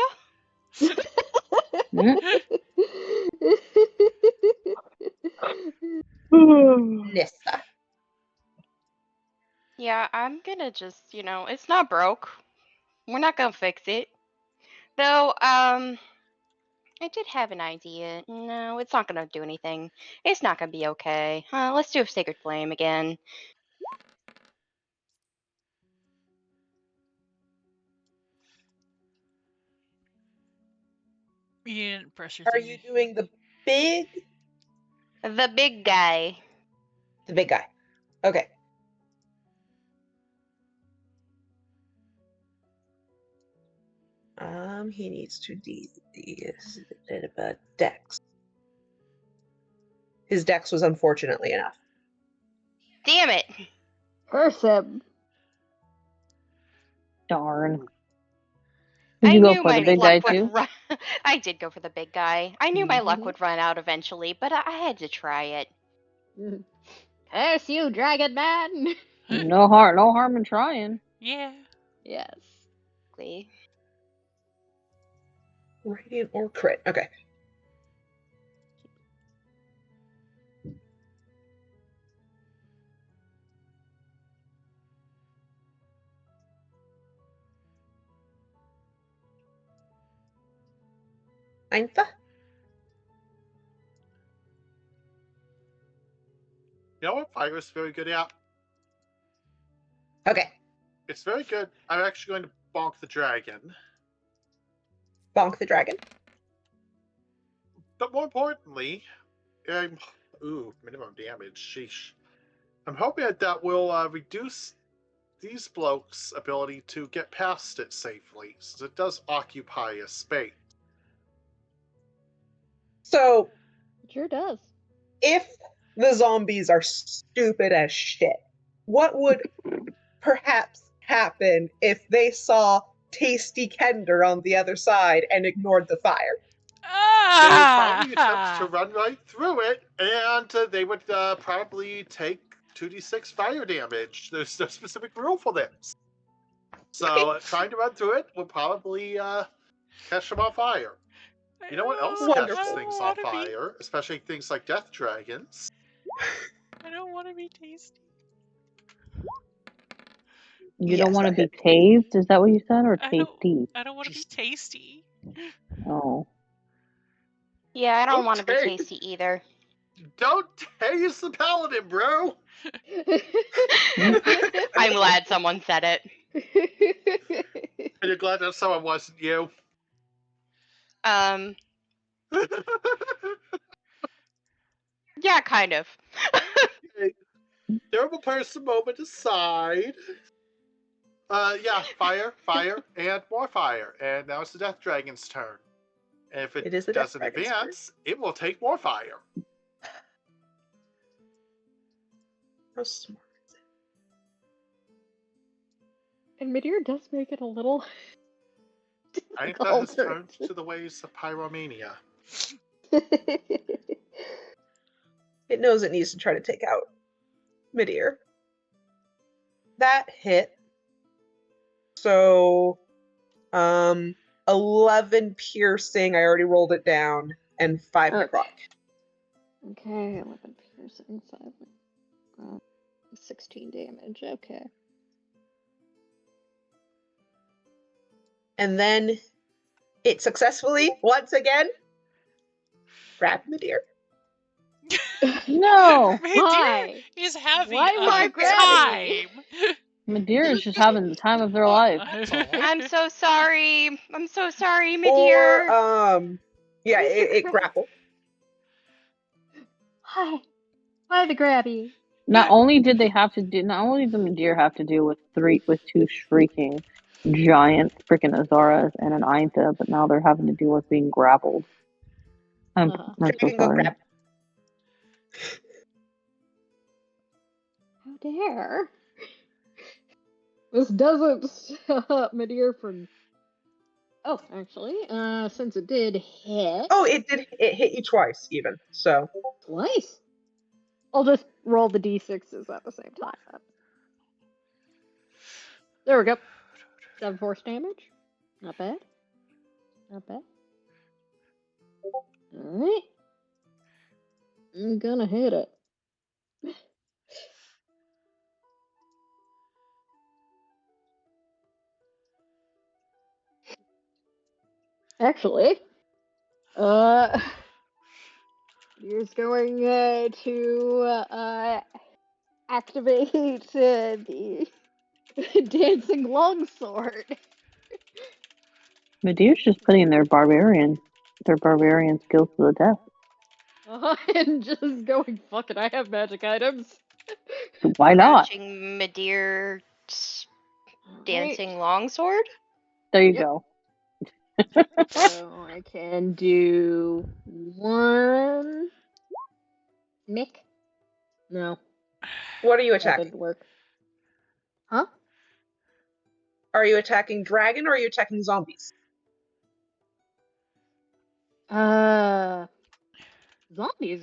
Nissa. Yeah, I'm gonna just, it's not broke. We're not gonna fix it. Though, I did have an idea. No, it's not gonna do anything. It's not gonna be okay. Let's do a Sacred Flame again. You didn't press your Are thingy. you doing the big? The big guy. The big guy. Okay. He needs to dex. His dex was unfortunately enough. Damn it. Curse him. Darn. Did you go for the big guy too? I did go for the big guy. I knew my luck would run out eventually, but I had to try it. Curse you, Dragon Man! No harm in trying. Yeah. Yes. Radiant or crit. Okay. Ninth. You know what Fire is very good at? Okay. It's very good. I'm actually going to bonk the dragon. Bonk the dragon. But more importantly, minimum damage. Sheesh. I'm hoping that will reduce these blokes' ability to get past it safely, since it does occupy a space. So, it sure does. If the zombies are stupid as shit, what would perhaps happen if they saw Tasty Kender on the other side and ignored the fire? They would probably attempt to run right through it, and they would probably take 2d6 fire damage. There's no specific rule for this. So trying to run through it would probably catch them on fire. You know what else catches things on fire? Especially things like death dragons. I don't want to be tasty. You don't want to be tased? Is that what you said? Or tasty? I don't want to be tasty. Oh. Yeah, I don't want to be tasty either. Don't tase the paladin, bro! I'm glad someone said it. And you're glad that someone wasn't you. Yeah, kind of. Okay. Terrible person moment aside. Yeah, fire, and more fire. And now it's the Death Dragon's turn. And if it doesn't advance, it will take more fire. How smart is it? And Midir does make it a little Aitha has turned to the ways of pyromania. It knows it needs to try to take out Midir. That hit. So, 11 piercing, I already rolled it down, and 5 necrotic. Okay, 11 piercing, 5, 16 damage, okay. And then it successfully, once again, grabbed Midir. No! Midir is having a time! Midir is just having the time of their life. I'm so sorry. I'm so sorry, Midir. Or, yeah, it grappled. Hi, the grabby. Not only did the Midir have to deal with two shrieking giant freaking Azaras and an Aitha, but now they're having to deal with being grappled. I'm so sorry. How dare? This doesn't stop Midir from. Oh, actually, since it did hit. Oh, it did. It hit you twice, even. So. Twice. I'll just roll the d6s at the same time. There we go. 7 force damage. Not bad. Not bad. Alright. I'm gonna hit it. Actually, he's going to activate the dancing longsword. Midir's just putting their barbarian skills to the test. And just going, fuck it, I have magic items. Why not? Matching Midir's dancing longsword? There you go. So I can do 1. Mick? No. What are you attacking? That didn't work. Huh? Are you attacking dragon or are you attacking zombies? Zombies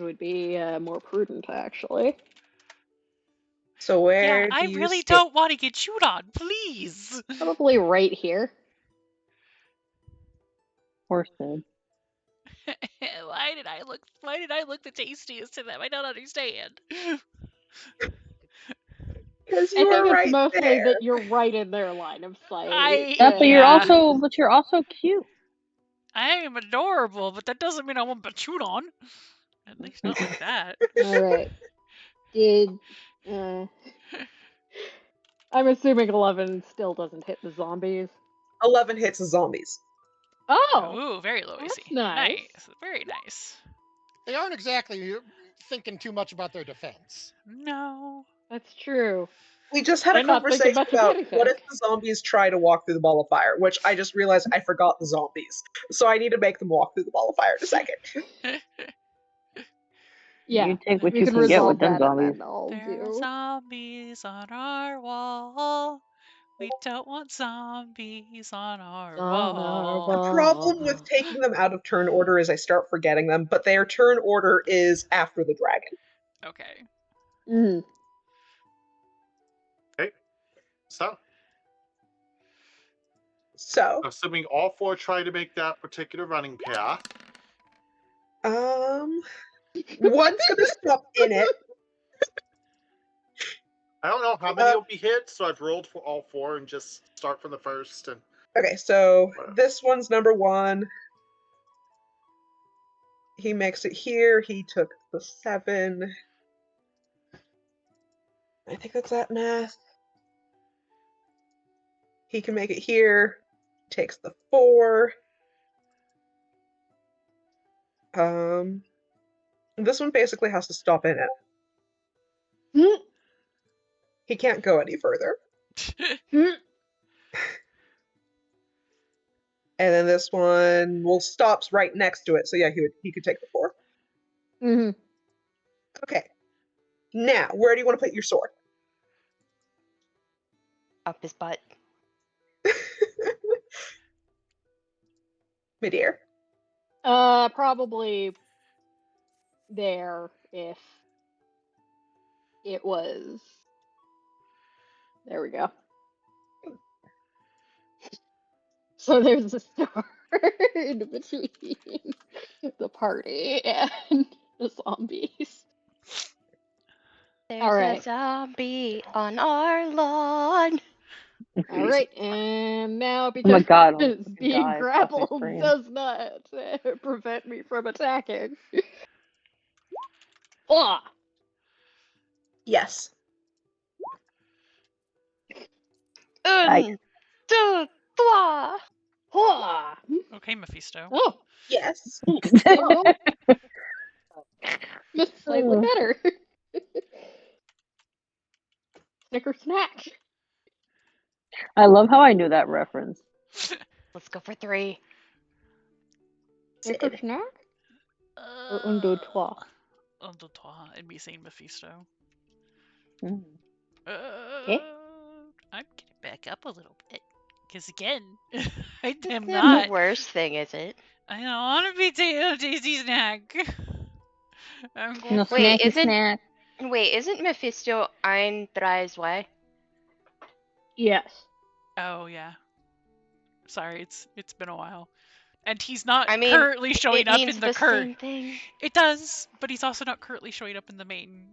would be more prudent, actually. So where do I you really don't want to get chewed on, please. Probably right here. Horsehead. Why did I look the tastiest to them? I don't understand. Because you were right mostly there. that you're right in their line of sight. But you're also cute. I am adorable, but that doesn't mean I won't be chewed on. At least not like that. Alright. I'm assuming 11 still doesn't hit the zombies. 11 hits the zombies. Oh! Ooh, very low AC. Nice. Very nice. They aren't exactly thinking too much about their defense. No. That's true. We just had a conversation about what if the zombies try to walk through the ball of fire, which I just realized I forgot the zombies. So I need to make them walk through the ball of fire in a second. Yeah, you take what we you can can get with resolve them that zombies. and then I'll There are do. zombies on our wall. We don't want zombies on our wall. The problem with taking them out of turn order is I start forgetting them, but their turn order is after the dragon. Okay. Mm. Okay. So, assuming all 4 try to make that particular running path. one's gonna stop in it. I don't know how many will be hit, so I've rolled for all 4 and just start from the first. And okay, so this one's number 1. He makes it here. He took the 7. I think that's that math. He can make it here. Takes the 4. This one basically has to stop in it. He can't go any further. And then this one stops right next to it. So yeah, he could take the 4. Mm-hmm. Okay. Now, where do you want to put your sword? Up his butt. Midair. Probably there if it was. There we go. So there's a star in between the party and the zombies. There's a zombie on our lawn. All right, and now Oh because my God, being grappled does not prevent me from attacking. Yes. 1, 2, 3. Okay, Mephisto. Oh. Yes. Slightly better. Snicker snack. I love how I knew that reference. Let's go for 3. Snicker snack? Or un, deux, trois? Un, deux, trois, and me saying Mephisto. Okay. I'm getting back up a little bit. Because again, I am Not not the worst thing, is it? I don't want to be tasty snack. I'm going for Wait, isn't Mephisto ein, drei, zwei? Yes. Oh yeah. Sorry, it's been a while. And he's not currently showing up in the same thing. It does, but he's also not currently showing up in the main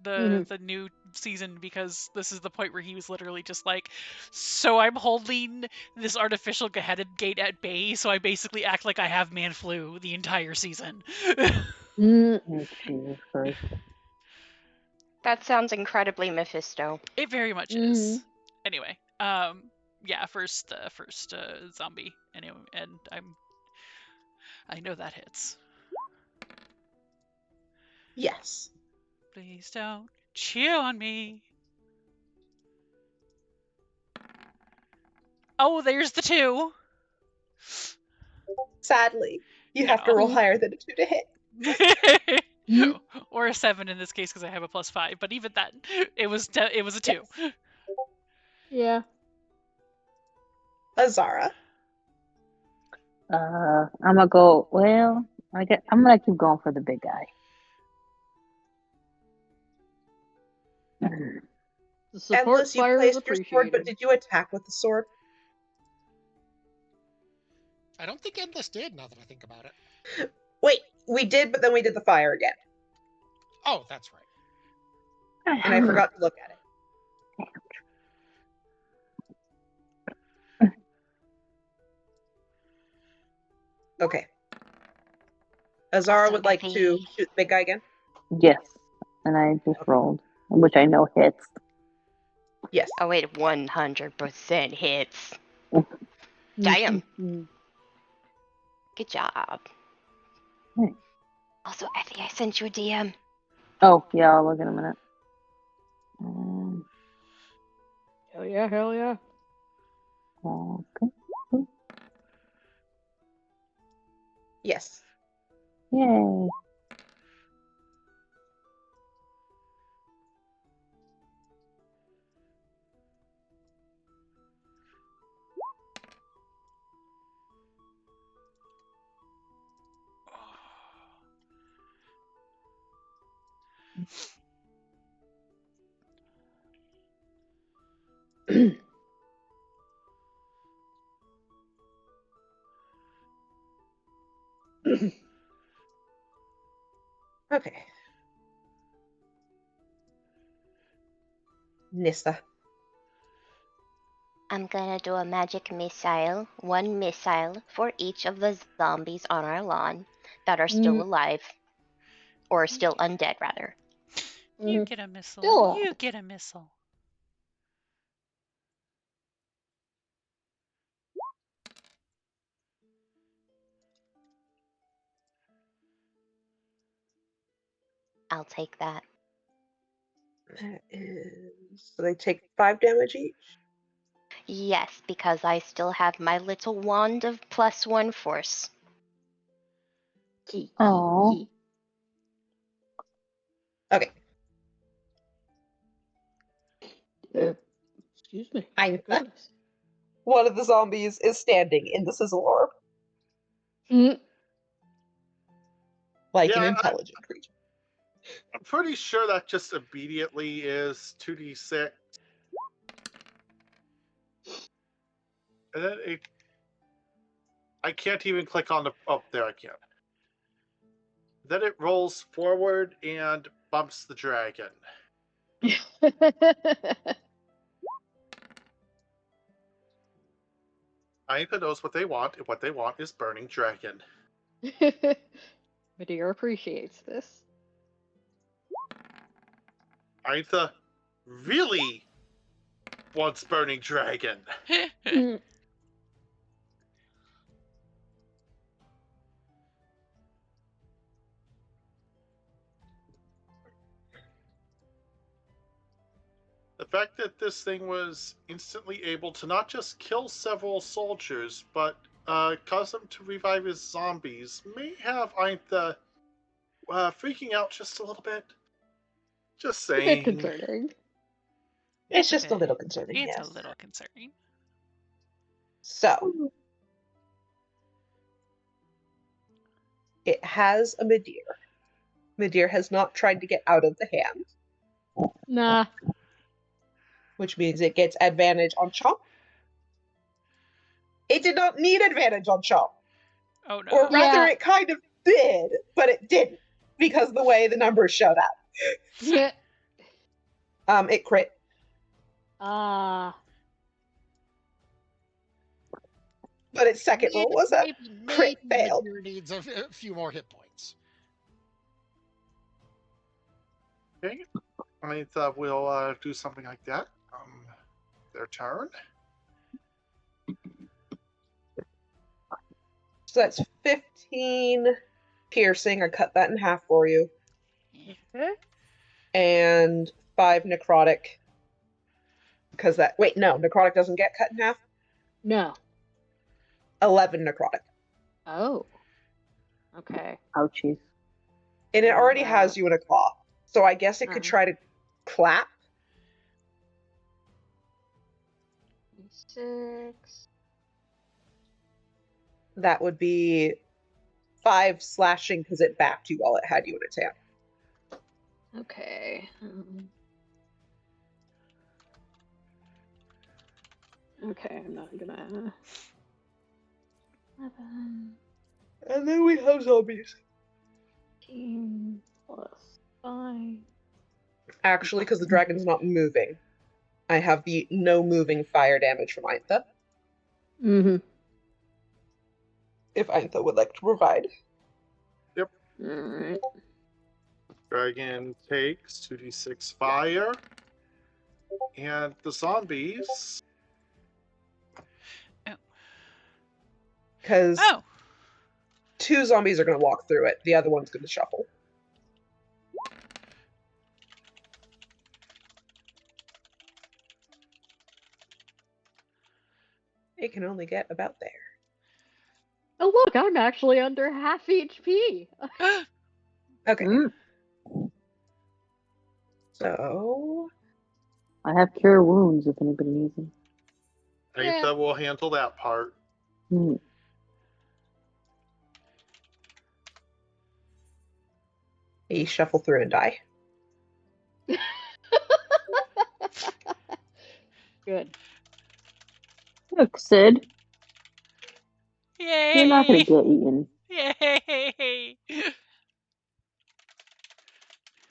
the new season, because this is the point where he was literally just like, so I'm holding this artificial beheaded gate at bay, so I basically act like I have man flu the entire season. That sounds incredibly Mephisto. It very much is. Anyway, yeah, first zombie. Anyway, and I know that hits. Yes. Please don't cheer on me. Oh, there's the 2. Sadly, you have to roll higher than a 2 to hit. Or a 7 in this case because I have a +5. But even that, it was a 2. Yes. Yeah. Azara. I'm gonna go. Well, I'm gonna keep going for the big guy. The support Endless, you fire is placed your sword, but did you attack with the sword? I don't think Endless did, now that I think about it. Wait, we did, but then we did the fire again. Oh, that's right. And I forgot to look at it. Okay. Azara would like to shoot the big guy again? Yes. And I just rolled, which I know hits. Yes. Oh, wait, 100% hits. Damn. Good job. Also, Effie, I sent you a DM. Oh, yeah, I'll look in a minute. Hell yeah, hell yeah. Okay. Yes. Yay. Okay. Nissa. I'm gonna do a magic missile, one missile for each of the zombies on our lawn that are still alive. Or still undead, rather. You get a missile. Still You get a missile. I'll take that. That is... So they take 5 damage each? Yes, because I still have my little wand of +1 force. Oh. Okay. Excuse me. One of the zombies is standing in the sizzle orb. Like an intelligent creature. I'm pretty sure that just immediately is 2d6. And then I can't even click on the... Oh, there I can. Then it rolls forward and bumps the dragon. Aitha knows what they want, and what they want is Burning Dragon. Medea appreciates this. Aitha really wants Burning Dragon. The fact that this thing was instantly able to not just kill several soldiers, but cause them to revive as zombies may have Aitha freaking out just a little bit. Just saying. A bit concerning. It's just a little concerning, It's yes. a little concerning. So, it has a Medea. Medea has not tried to get out of the hand. Nah. Which means it gets advantage on chomp. It did not need advantage on chomp. Oh no. Or rather, it kind of did, but it didn't, because the way the numbers showed up. Yeah. It crit. Ah. But its second roll was a crit fail. Medea needs a few more hit points. Okay. I thought we'll do something like that. Their turn. So that's 15 piercing. I cut that in half for you. Okay. And 5 necrotic. Because that... Wait, no. Necrotic doesn't get cut in half? No. 11 necrotic. Oh. Okay. Ouchies. And it already has you in a claw. So I guess it could try to clap. 6. That would be 5 slashing because it backed you while it had you in its hand. Okay. Okay, I'm not gonna... 11. And then we have zombies. 15 plus 5. Actually, because the dragon's not moving, I have the no moving fire damage from Aitha. Mm-hmm. If Aitha would like to provide. Yep. Alright. Dragon takes 2d6 fire. And the zombies... Because 2 zombies are going to walk through it. The other one's going to shuffle. It can only get about there. Oh look, I'm actually under half HP. Okay. So I have cure wounds if anybody needs them. Aetha will handle that part. You shuffle through and die. Good. Look, Sid. Yay! You're not gonna get eaten. Yay!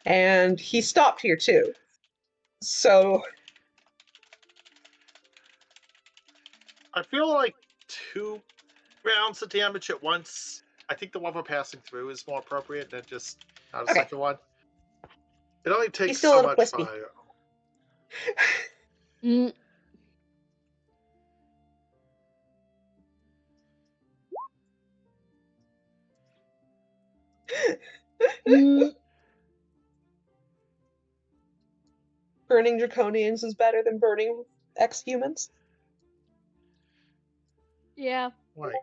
And he stopped here too. So I feel like 2 rounds of damage at once. I think the one we're passing through is more appropriate than just not a second one. It only takes so much fire. Burning draconians is better than burning ex-humans? Yeah. Right.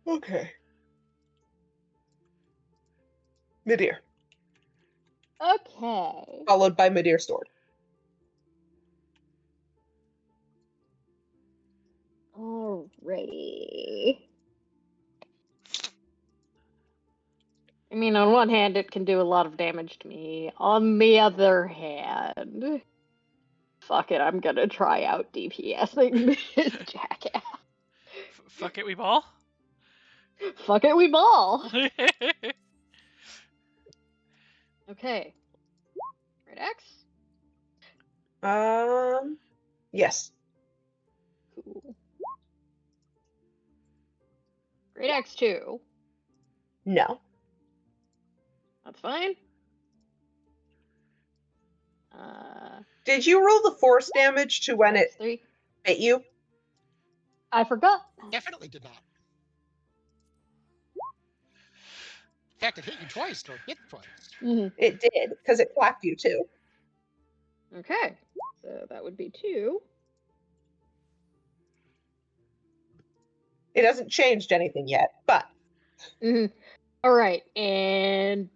Okay. Midir. Okay. Followed by Midir Sword. Alrighty. I mean, on one hand, it can do a lot of damage to me. On the other hand, fuck it, I'm gonna try out DPSing this jackass. Fuck it, we ball? Fuck it, we ball! Okay. Right X? Yes. Cool. Great X2. No. That's fine. Did you roll the force damage to when it hit you? I forgot. Definitely did not. In fact, it hit you twice, or hit twice. It did, because it clapped you too. Okay. So that would be 2. It hasn't changed anything yet, but. Alright, and.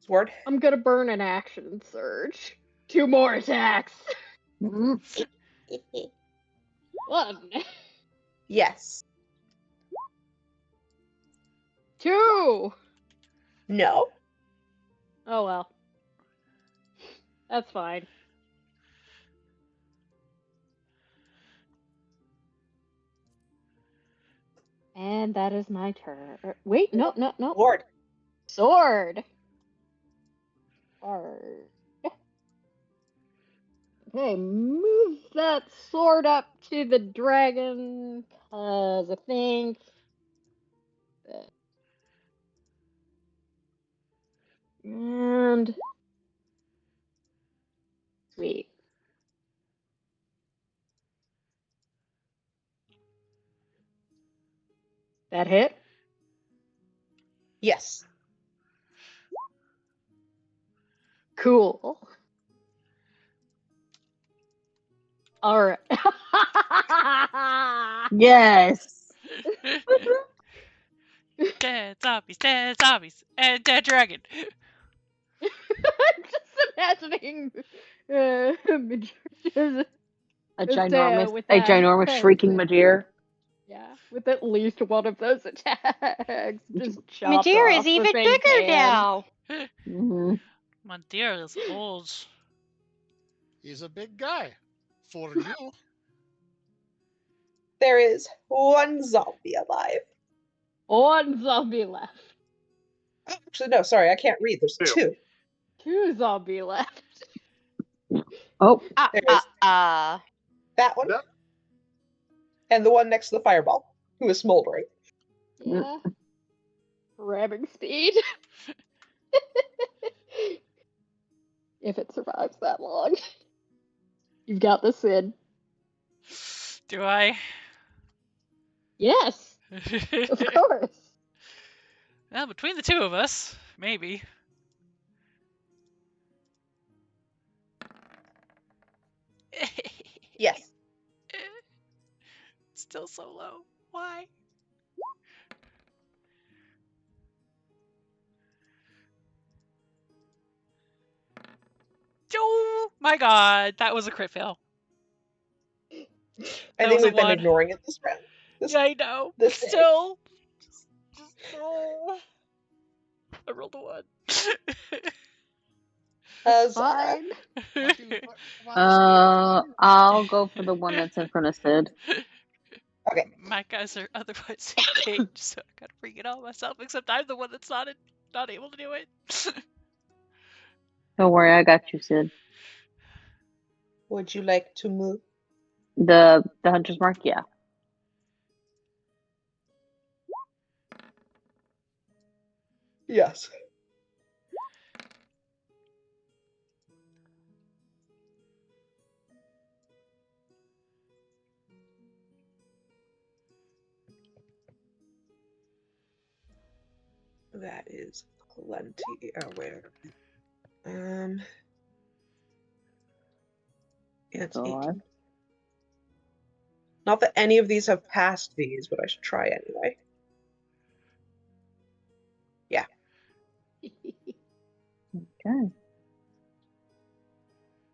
Sword? I'm gonna burn an action surge. 2 more attacks. 1. Yes. 2. No. Oh well. That's fine. And that is my turn. Wait, no. Sword. Sword. Okay, move that sword up to the dragon, cause I think and sweet. That hit? Yes. Cool. Alright. Yes. Dead zombies, and dead dragon. I'm just imagining a ginormous shrieking Midir. Yeah, with at least one of those attacks just chopped Midir off is even the thing's bigger hand. now. Midir is old. He's a big guy. For you. There is 1 zombie alive. 1 zombie left. Actually, no, sorry, I can't read. There's 2. 2 zombie left. Oh. That one. Yep. And the one next to the fireball, who is smoldering. Yeah. Ramming speed. If it survives that long. You've got this, Sid. Do I? Yes. Of course. Well, between the two of us, maybe. Yes. Still so low. Why? Oh my god, that was a crit fail. I think we've been ignoring it this round. Yeah, I know. Still. I rolled a 1. Fine. I'll go for the one that's in front of Sid. Okay. My guys are otherwise engaged, so I gotta bring it on myself, except I'm the one that's not able to do it. Don't worry, I got you, Sid. Would you like to move? The hunter's mark, yeah. Yes. That is plenty. Where? Yeah, it's 18. Not that any of these have passed these, but I should try anyway. Yeah. Okay.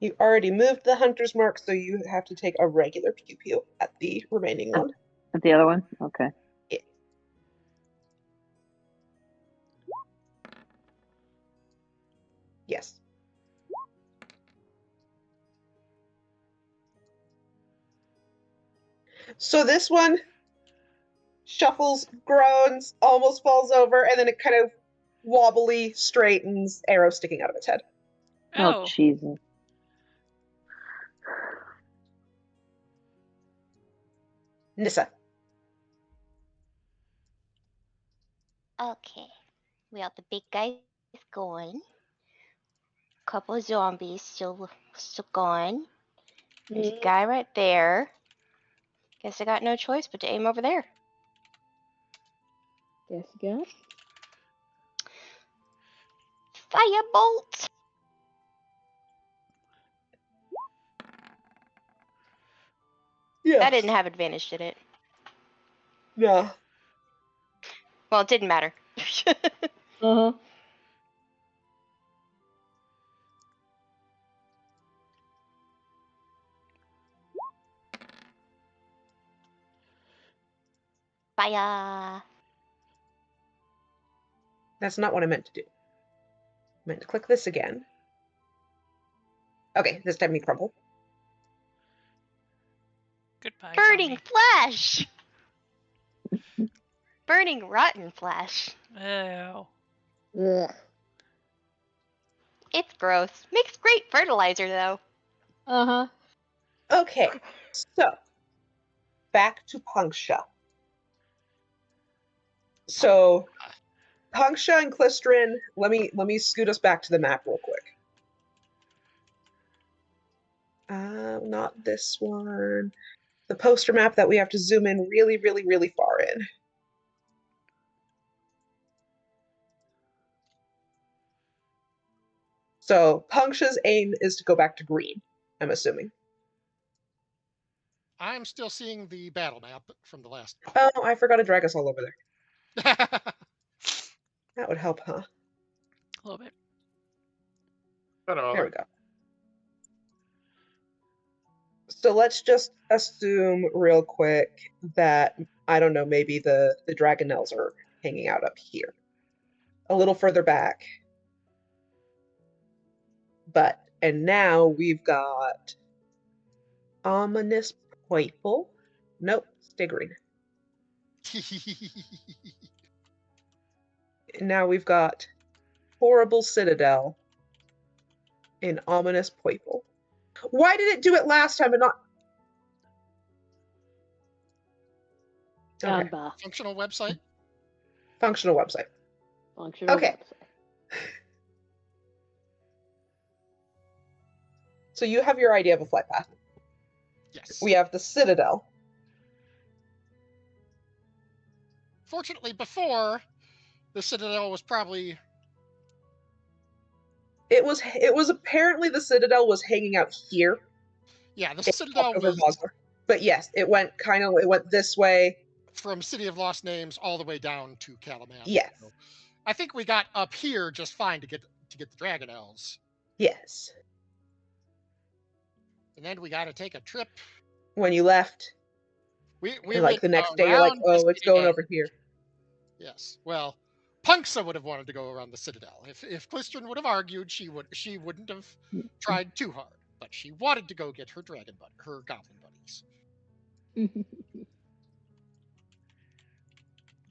You already moved the hunter's mark, so you have to take a regular pew-pew at the remaining one. At the other one? Okay. Yeah. Yes. So this one shuffles, groans, almost falls over, and then it kind of wobbly straightens, arrow sticking out of its head. Oh, Jesus. Nissa. Okay. We got the big guys going. Couple of zombies still gone. There's a guy right there. Guess I got no choice but to aim over there. Guess you got. Firebolt! Yeah. That didn't have advantage, did it? No. Well, it didn't matter. Uh-huh. Fire! That's not what I meant to do. I meant to click this again. Okay, this time you crumble. Goodbye, Burning flesh! Burning rotten flesh. Ew. Ugh. It's gross. Makes great fertilizer, though. Uh-huh. Okay, so back to Punksha. So Punksha and Klystrin, let me scoot us back to the map real quick. Not this one. The poster map that we have to zoom in really, really, really far in. So Punksha's aim is to go back to green, I'm assuming. I'm still seeing the battle map from the last. Oh, I forgot to drag us all over there. That would help, huh? A little bit. There we go. So let's just assume real quick that, I don't know, maybe the Dragonlance are hanging out up here. A little further back. And now we've got Ominous Purple. Nope, stay green. Now we've got Horrible Citadel in Ominous Purple. Why did it do it last time and not? Okay. Functional website? Functional website. Functional website. So you have your idea of a flight path. Yes. We have the Citadel. Fortunately, before, the Citadel was probably... It was apparently the Citadel was hanging out here. Yeah, the Citadel was... But yes, it went this way. From City of Lost Names all the way down to Calaman. Yes. So I think we got up here just fine to get the Dragon Elves. Yes. And then we got to take a trip. When you left, we like the next day, you're like, oh, it's going over here. Yes. Well, Punksa would have wanted to go around the Citadel. If Klistron would have argued, she wouldn't have tried too hard. But she wanted to go get her her goblin buddies.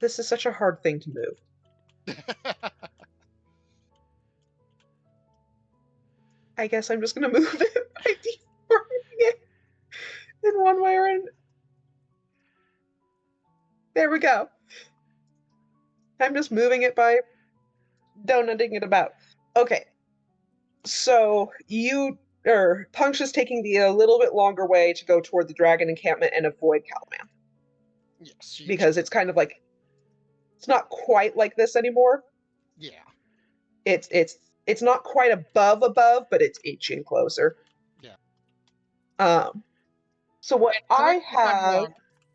This is such a hard thing to move. I guess I'm just going to move it by default in one way or another. There we go. I'm just moving it by donuting it about. Okay. So Punch is taking the a little bit longer way to go toward the dragon encampment and avoid Calaman. Yes. Because it's kind of like, it's not quite like this anymore. Yeah. It's not quite above, but it's inching closer. Yeah. So what I have...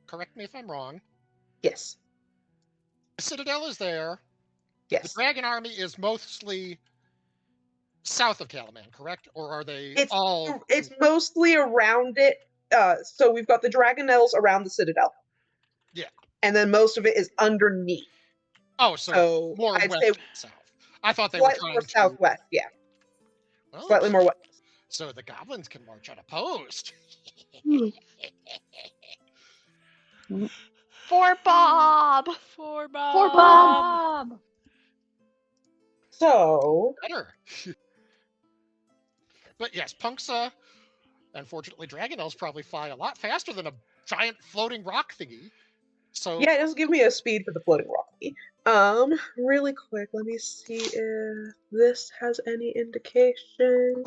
Correct me if I'm wrong. Yes. The Citadel is there. Yes. The Dragon Army is mostly south of Calaman, correct? Or are they all... It's mostly around it. So we've got the Dragonels around the Citadel. Yeah. And then most of it is underneath. Oh, so more I'd west say south. I thought they were trying more southwest, yeah. Well, slightly more west. So the goblins can march unopposed. For Bob! For Bob! So... Better. But yes, Punksa, unfortunately, Dragonels probably fly a lot faster than a giant floating rock thingy. So yeah, just give me a speed for the floating rock thingy. Really quick, let me see if this has any indication.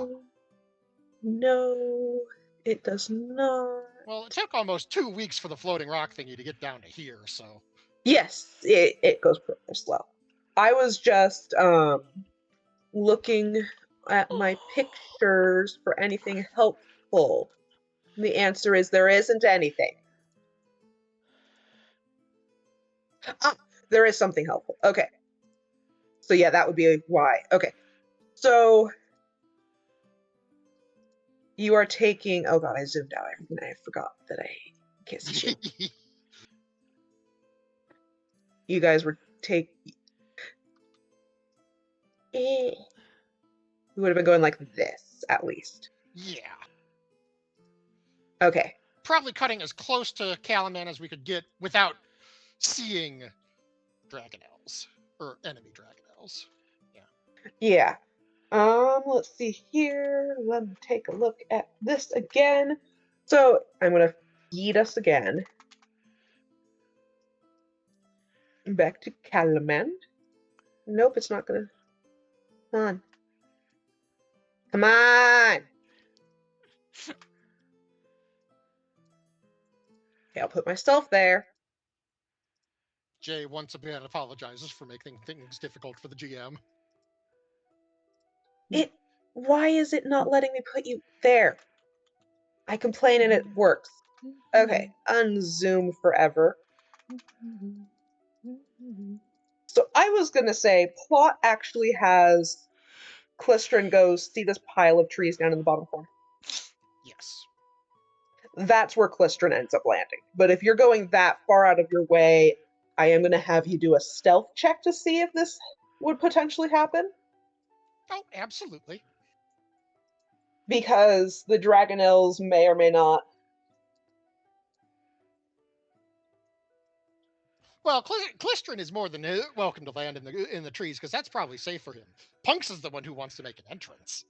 No, it does not. Well, it took almost 2 weeks for the floating rock thingy to get down to here, so... Yes, it goes pretty slow. I was just looking at my pictures for anything helpful. And the answer is there isn't anything. There is something helpful. Okay. So yeah, that would be why. Okay. So you are taking... Oh god, I zoomed out everything. I forgot that I can't see you. You guys were we would have been going like this, at least. Yeah. Okay. Probably cutting as close to Calaman as we could get without seeing Dragonels. Or enemy Dragonels. Yeah. Let's see here. Let me take a look at this again. So I'm gonna feed us again. Back to Calaman. Nope, it's not gonna... Come on. Come on! Okay, I'll put myself there. Jay once again apologizes for making things difficult for the GM. Why is it not letting me put you there? I complain and it works. Okay, unzoom forever. So I was gonna say, plot actually has Klistron goes, see this pile of trees down in the bottom corner? Yes. That's where Klistron ends up landing. But if you're going that far out of your way, I am gonna have you do a stealth check to see if this would potentially happen. Oh, absolutely. Because the Dragonels may or may not. Well, Klistron is more than welcome to land in the trees, because that's probably safe for him. Punks is the one who wants to make an entrance.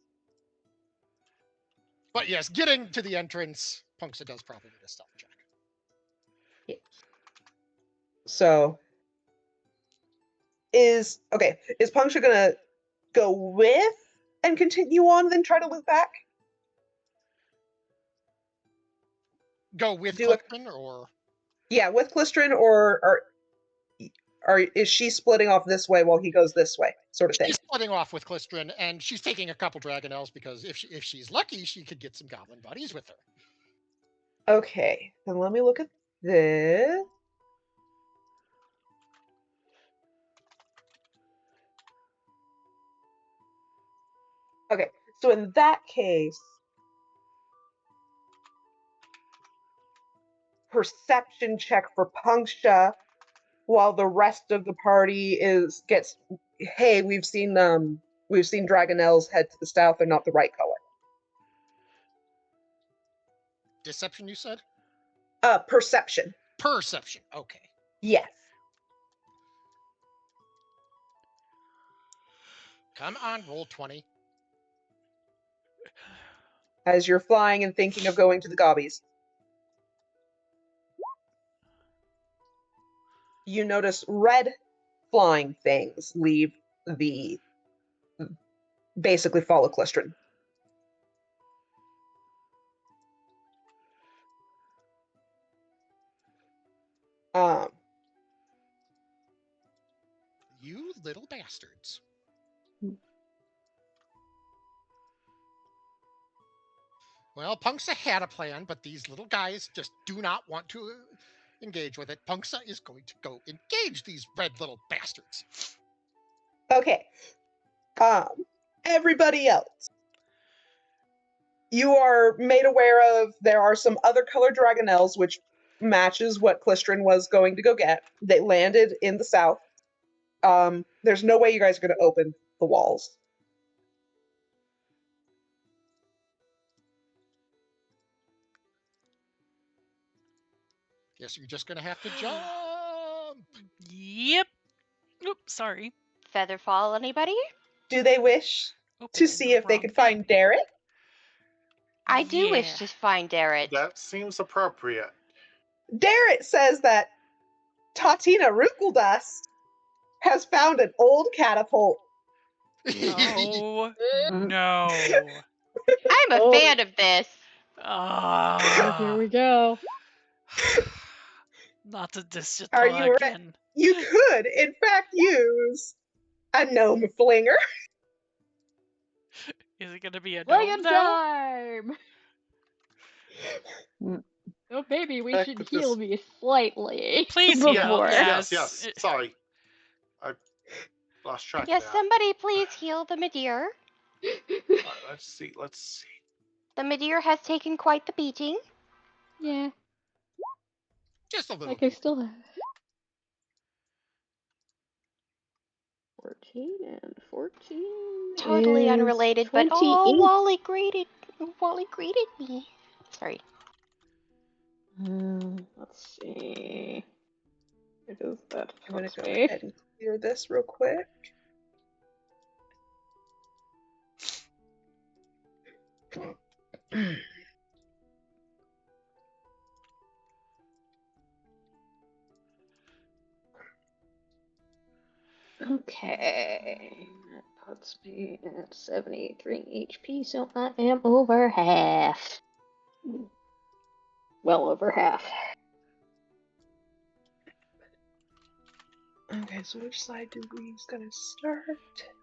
But yes, getting to the entrance, Punksa does probably need a stealth check. Yeah. So is Puncture gonna go with and continue on, then try to loop back? Go with Clifton, or yeah, with Clistrin, or is she splitting off this way while he goes this way, sort of thing? She's splitting off with Clistrin, and she's taking a couple Dragonels because if she's lucky, she could get some Goblin buddies with her. Okay, then let me look at this. Okay, so in that case, perception check for Punksha, while the rest of the party gets. Hey, we've seen Dragonels head to the south. They're not the right color. Deception, you said? Perception. Perception. Okay. Yes. Come on, roll 20. As you're flying and thinking of going to the gobbies, you notice red flying things leave basically follow Clistrin. You little bastards. Well, Punksa had a plan, but these little guys just do not want to engage with it. Punksa is going to go engage these red little bastards. Okay. Everybody else. You are made aware of there are some other colored Dragonels, which matches what Clistrin was going to go get. They landed in the south. There's no way you guys are going to open the walls. Guess you're just going to have to jump. Yep. Oops, sorry. Feather fall, anybody? Do they wish to see if they could find Darrett? I do wish to find Darrett. That seems appropriate. Darrett says that Tatina Rukeldust has found an old catapult. Oh, no. I'm a fan of this. Here we go. Not to dish Are you again. You could, in fact, use a gnome flinger. Is it gonna be a Flinger gnome though? time! Oh, maybe we should heal me slightly. Please before. heal. Yes. Sorry. I lost track Yes, of that. somebody please heal the Midir. Let's see. The Midir has taken quite the beating. Yeah. Just a little. Like I still have 14 and 14. Totally unrelated, but 28. Wally greeted me. Sorry. Let's see. It is that. I'm gonna go ahead and clear this real quick. Okay. That puts me at 73 HP, so I am over half. Well over half. Okay, so which side do we gonna start?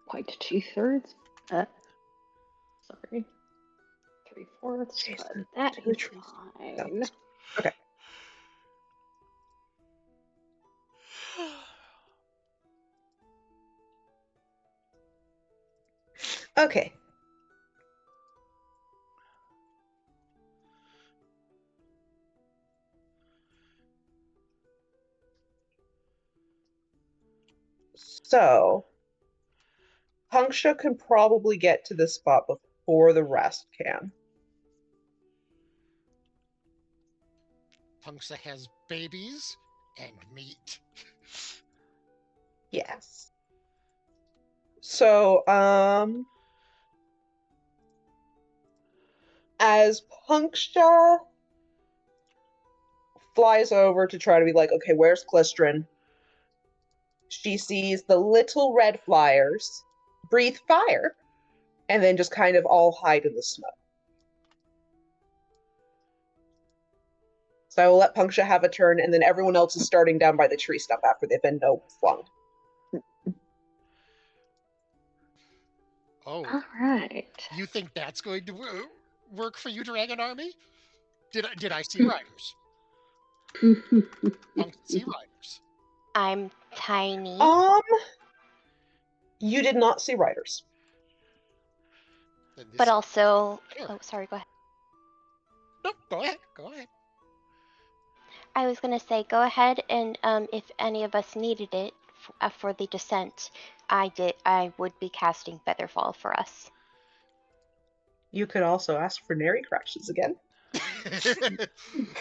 Quite 2/3. Sorry. 3/4. But that is fine. Okay. Okay. So, Punksha can probably get to this spot before the rest can. Punksa has babies and meat. Yes. So, As Punksha flies over to try to be like, okay, where's Klystron? She sees the little red flyers breathe fire and then just kind of all hide in the smoke. So I will let Punksha have a turn, and then everyone else is starting down by the tree stump after they've been no-flung. Oh. All right. You think that's going to work for you, Dragon Army? Did I see riders? Punks see riders. I'm tiny. You did not see riders. But also... Oh, sorry, go ahead. No, go ahead. Go ahead. I was going to say, go ahead, and if any of us needed it for the descent, I would be casting Featherfall for us. You could also ask for Nary Crashes again.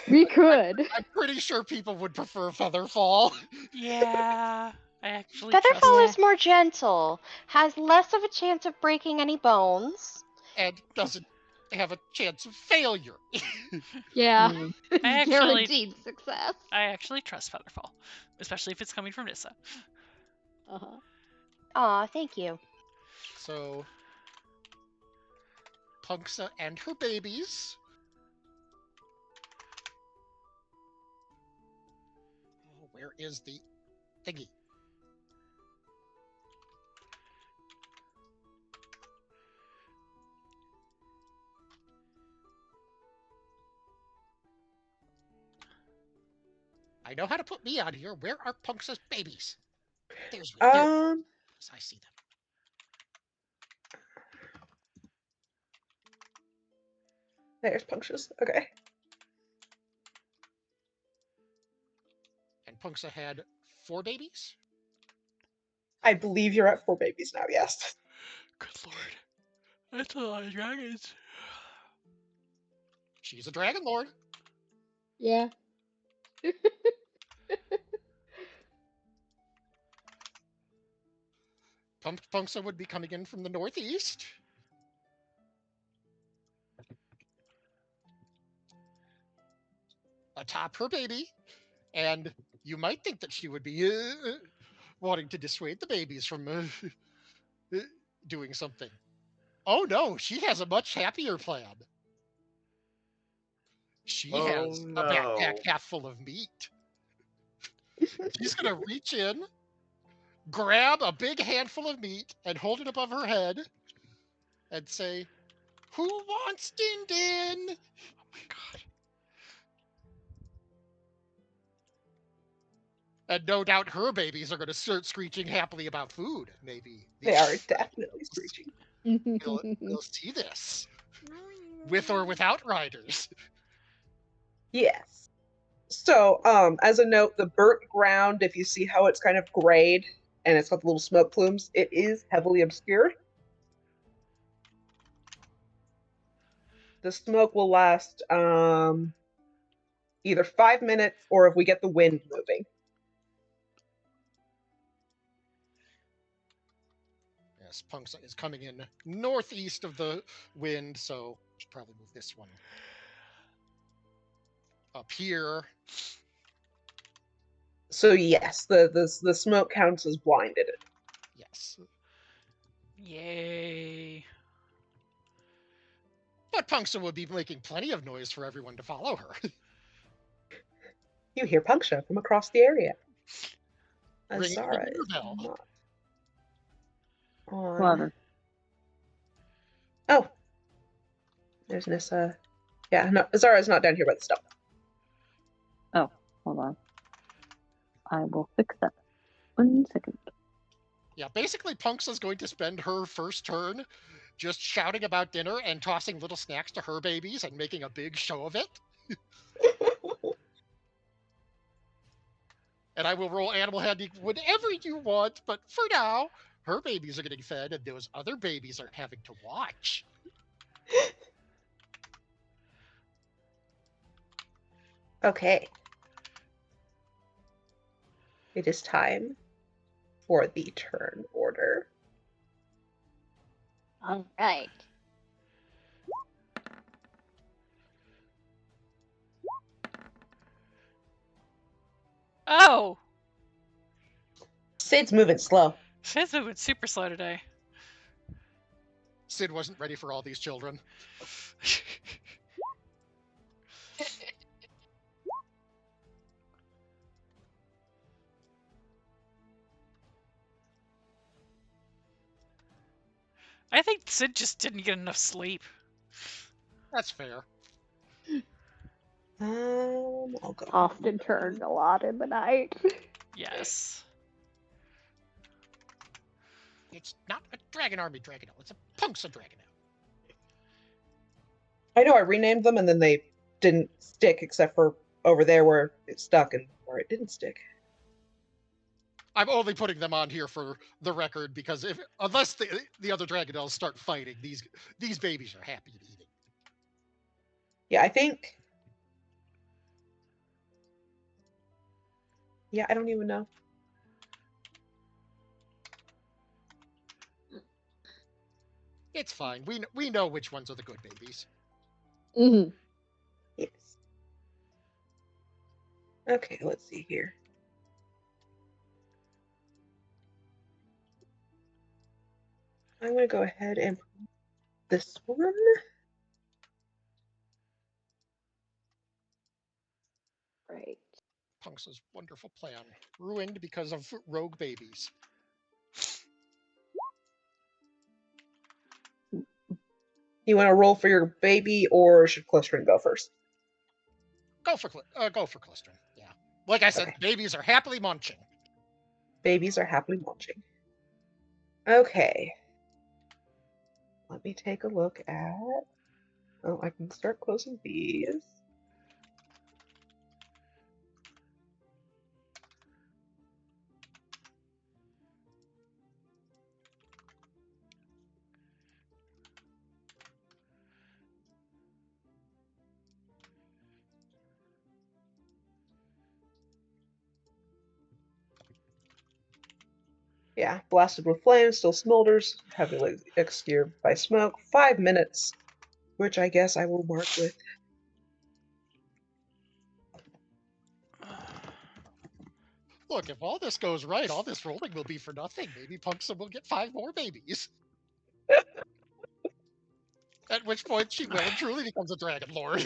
We could. I'm pretty sure people would prefer Featherfall. Yeah, I actually Featherfall is more gentle, has less of a chance of breaking any bones, and doesn't have a chance of failure. Yeah, I guaranteed success. I actually trust Featherfall, especially if it's coming from Nissa. Aw, thank you. So, Punksa and her babies. Oh, where is the thingy? I know how to put me on here. Where are Punksa's babies? There's one. Yes, I see them. There's Punksha's. Okay. And Punksa had 4 babies? I believe you're at 4 babies now, yes. Good lord. That's a lot of dragons. She's a dragon lord. Yeah. Punksa would be coming in from the northeast. Atop her baby. And you might think that she would be wanting to dissuade the babies from doing something. Oh no, she has a much happier plan. She has a backpack half full of meat. She's going to reach in, grab a big handful of meat, and hold it above her head and say, "Who wants Din Din?" Oh my god. And no doubt her babies are going to start screeching happily about food, maybe. They are definitely screeching. We'll see this. With or without riders. Yes. So, as a note, the burnt ground, if you see how it's kind of grayed and it's got the little smoke plumes, it is heavily obscured. The smoke will last either 5 minutes or if we get the wind moving. Yes, Punksa is coming in northeast of the wind, so I should probably move this one up here. So yes, the smoke counts as blinded. Yes. Yay. But Punksa will be making plenty of noise for everyone to follow her. You hear Punksha from across the area. Azara is not on. Clever. Oh. There's Nissa. Yeah, no, Azara's not down here by the stump. Oh, hold on. I will fix that. 1 second. Yeah, basically Punksa's going to spend her first turn just shouting about dinner and tossing little snacks to her babies and making a big show of it. And I will roll animal handling whenever you want, but for now, her babies are getting fed and those other babies are having to watch. Okay. It is time for the turn order. All right. Oh! Sid's moving slow. Sid's moving super slow today. Sid wasn't ready for all these children. I think Sid just didn't get enough sleep. That's fair. I'll go. Often turned a lot in the night. Yes. It's not a Dragon Army Dragonelle. It's a Punksa Dragonelle. I know I renamed them and then they didn't stick except for over there where it stuck and where it didn't stick. I'm only putting them on here for the record because unless the other Dragonelles start fighting, these babies are happy and eating. Yeah, I think. Yeah, I don't even know. It's fine. We know which ones are the good babies. Mm-hmm. Yes. Okay, let's see here. I'm going to go ahead and this one. Right. Punksa's wonderful plan ruined because of rogue babies. You want to roll for your baby, or should Clustering go first? Go for Clustering. Yeah, like I said, okay. Babies are happily munching. Babies are happily munching. Okay. Let me take a look at. Oh, I can start closing these. Yeah, blasted with flames, still smolders, heavily exterior by smoke. 5 minutes, which I guess I will mark with. Look, if all this goes right, all this rolling will be for nothing. Maybe Punksa will get 5 more babies. At which point she well and truly becomes a Dragon Lord.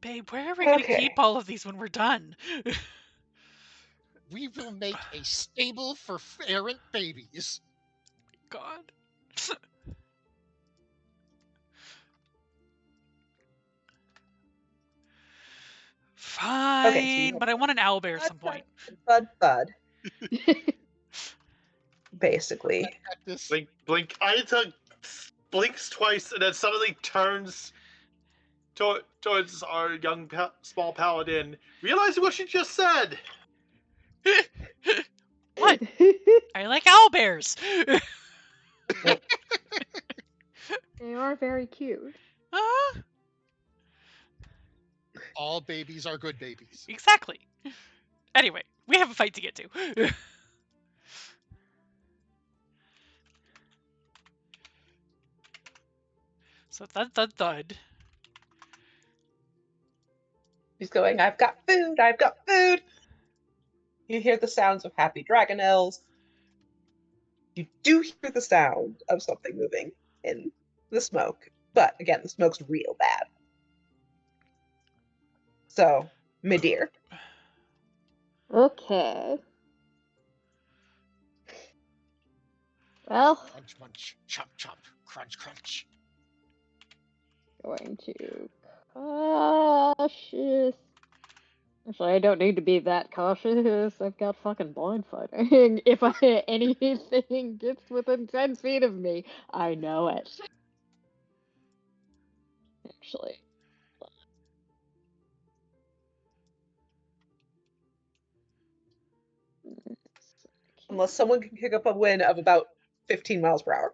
Babe, where are we going to keep all of these when we're done? We will make a stable for errant babies. God. Fine, okay, so but I want an owlbear at some point. Bud. Basically. Blink. Aita blinks twice and then suddenly turns towards our young small paladin, realizing what she just said. What? I like owlbears. They are very cute. All babies are good babies. Exactly. Anyway, we have a fight to get to. So thud. He's going, I've got food. You hear the sounds of happy Dragonelles. You do hear the sound of something moving in the smoke. But again, the smoke's real bad. So, Midir. Okay. Well. Crunch, munch, chomp, chomp, crunch, crunch. Going to cautious. Actually, I don't need to be that cautious. I've got fucking blind fighting. If anything gets within 10 feet of me, I know it. Actually. Unless someone can kick up a wind of about 15 miles per hour.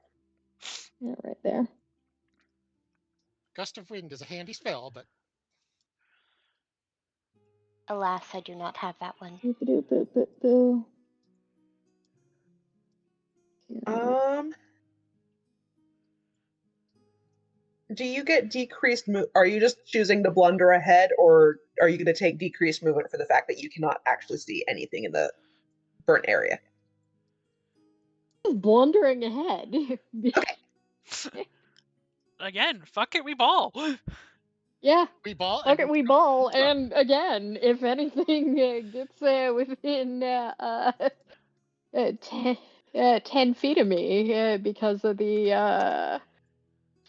Yeah, right there. Gust of wind is a handy spell, but... Alas, I do not have that one. Do you get decreased are you just choosing to blunder ahead, or are you going to take decreased movement for the fact that you cannot actually see anything in the burnt area? Blundering ahead. Okay. Again, fuck it, we ball. Yeah. We ball. Fuck it, we ball. And again, if anything gets within 10 feet of me because of the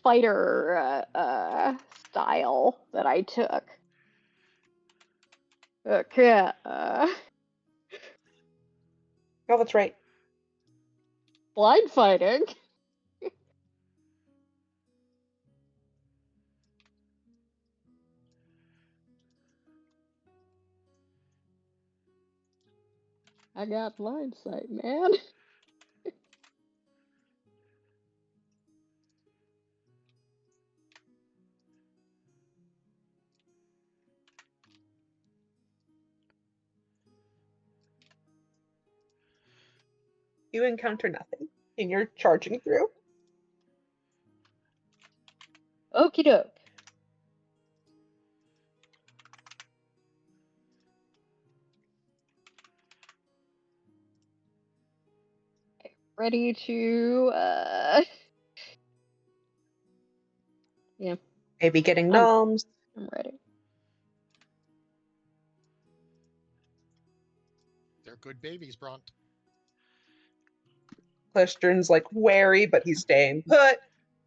fighter style that I took. Okay. Oh, that's right. Blind fighting. I got blind sight, man. You encounter nothing, and you're charging through. Okie doke. Ready to yeah. Maybe getting gnomes. I'm ready. They're good babies, Bront. Clistern's like wary, but he's staying put.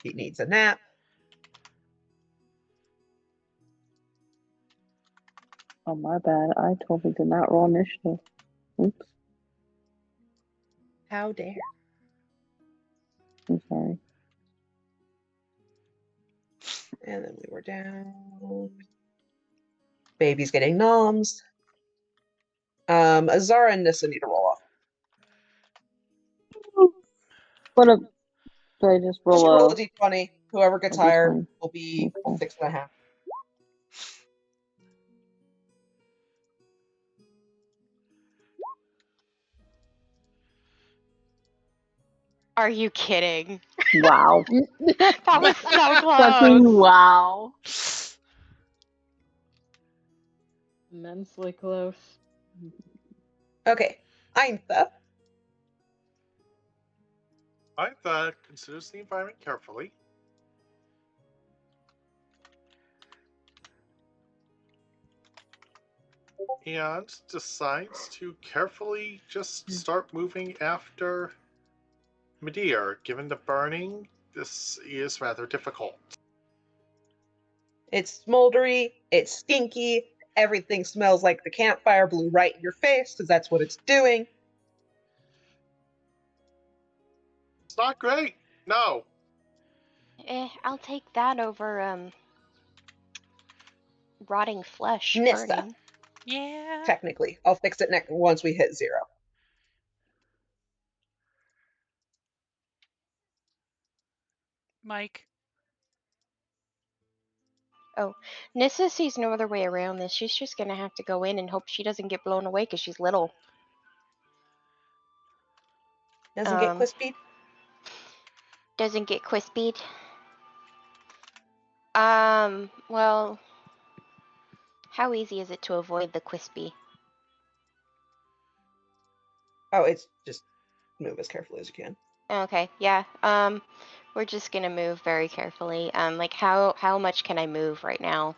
He needs a nap. Oh, my bad. I totally did not roll initiative. Oops. How dare. I'm sorry. And then we were down. Baby's getting noms. Azara and Nissa need to roll off. What a... Do I just roll a d20. Whoever gets higher D20. will be Okay. 6.5. Are you kidding? Wow. That was so close. Fucking wow. Immensely close. Okay. Eintha. Eintha considers the environment carefully. And decides to carefully just start moving after Midir. Given the burning, this is rather difficult. It's smoldery, it's stinky, everything smells like the campfire blew right in your face, because that's what it's doing. It's not great. No. I'll take that over rotting flesh Nissa. burning. Yeah. Technically. I'll fix it once we hit 0. Mike. Oh, Nissa sees no other way around this. She's just gonna have to go in and hope she doesn't get blown away because she's little. Doesn't get quispied? Doesn't get quispied. Well, how easy is it to avoid the quispy? Oh, it's just move as carefully as you can. Okay, yeah. We're just gonna move very carefully. Like how much can I move right now?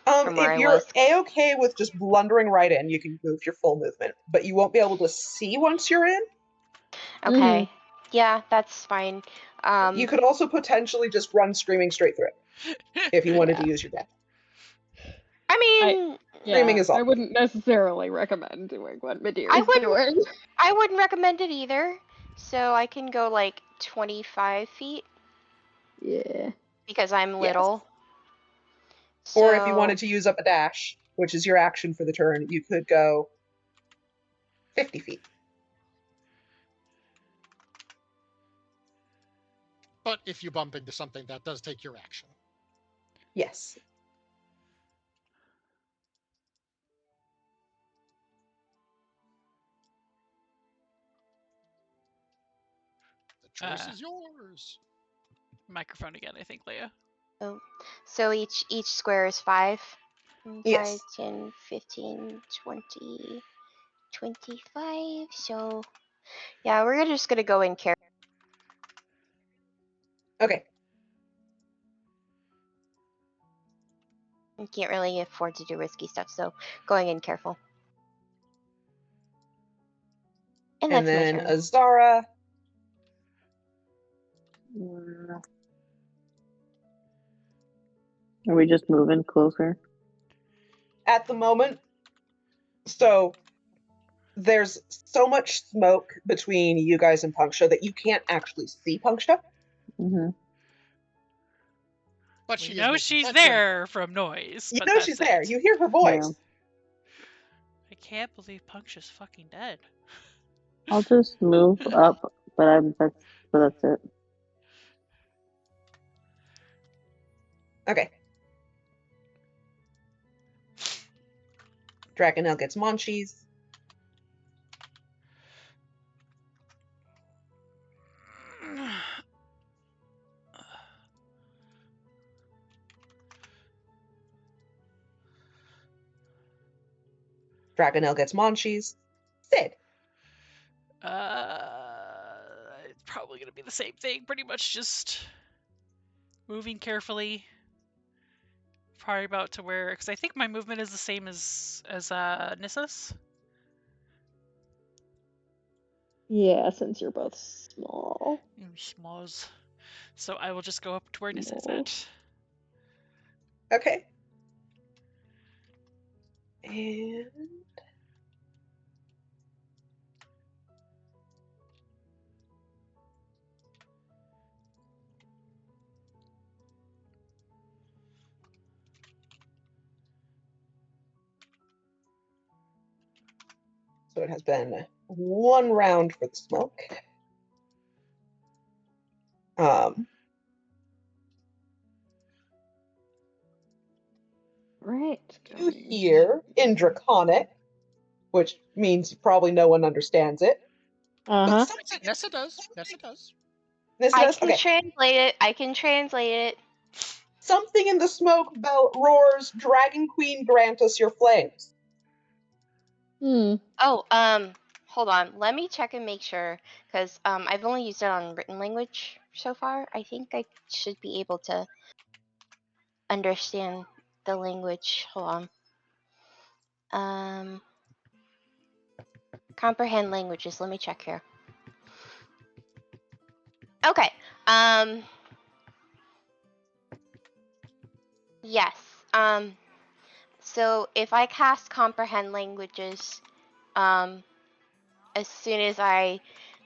From where if I you're was? A-okay with just blundering right in, you can move your full movement, but you won't be able to see once you're in. Okay. Yeah, that's fine. You could also potentially just run screaming straight through it if you wanted to use your death. I mean, screaming is all. I wouldn't necessarily recommend doing what Midir is doing. I wouldn't recommend it either. So I can go like 25 feet. Yeah. Because I'm little. Yes. Or if you wanted to use up a dash, which is your action for the turn, you could go 50 feet. But if you bump into something, that does take your action. Yes. The choice is yours. Microphone again, I think, Leia. Oh, so each square is 5? Yes. 5, 10, 15, 20, 25. So, yeah, we're just gonna go in careful. Okay. I can't really afford to do risky stuff, so going in careful. And that's then my turn. Azara. Are we just moving closer? At the moment, so there's so much smoke between you guys and Punksha that you can't actually see Punksha. Mm-hmm. But We she know is she's there from noise. You But know that's she's there. it. You hear her voice. Yeah. I can't believe Puncture's fucking dead. I'll just move up, but that's it. Okay. Dragonelle gets munchies. Dragonelle gets munchies. Sid. It's probably gonna be the same thing. Pretty much just moving carefully. Probably about to where, because I think my movement is the same as Nissa's. Yeah, since you're both small. Smalls. So I will just go up to where Nissa's at. Okay. And so it has been 1 round for the smoke. Right. You hear in Draconic, which means probably no one understands it. Uh-huh. Nessa does. Nessa does. Nissa I does? can Okay. translate it. I can translate it. Something in the smoke belt roars, Dragon Queen, grant us your flames. Oh, hold on. Let me check and make sure, because I've only used it on written language so far. I think I should be able to understand the language. Hold on. Comprehend languages. Let me check here. Okay. Yes. So if I cast comprehend languages, as soon as I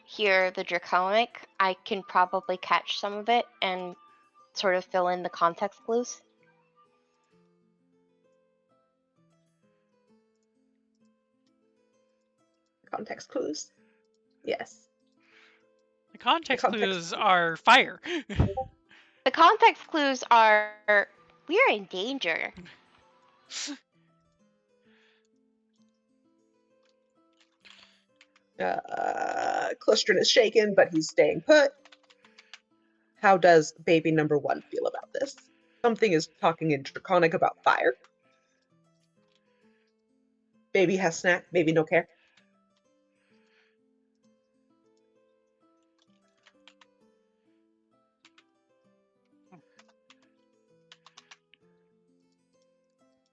hear the Draconic, I can probably catch some of it and sort of fill in the context clues. Context clues? Yes. The context clues are fire. The context clues are, we're in danger. Clustrin is shaken, but he's staying put. How does baby number 1 feel about this? Something is talking in Draconic about fire. Baby has snack, baby no care.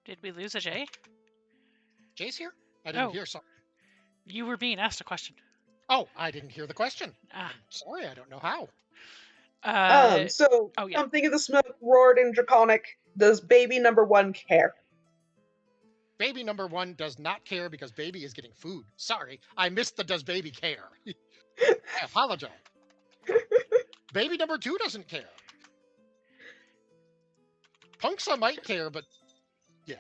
Did we lose a Jay? Jay's here? I didn't hear something. You were being asked a question. Oh, I didn't hear the question. I'm sorry, I don't know how. Something in the smoke roared in Draconic. Does baby number 1 care? Baby number 1 does not care because baby is getting food. Sorry, I missed the does baby care. I apologize. Baby number 2 doesn't care. Punksa might care, but yeah.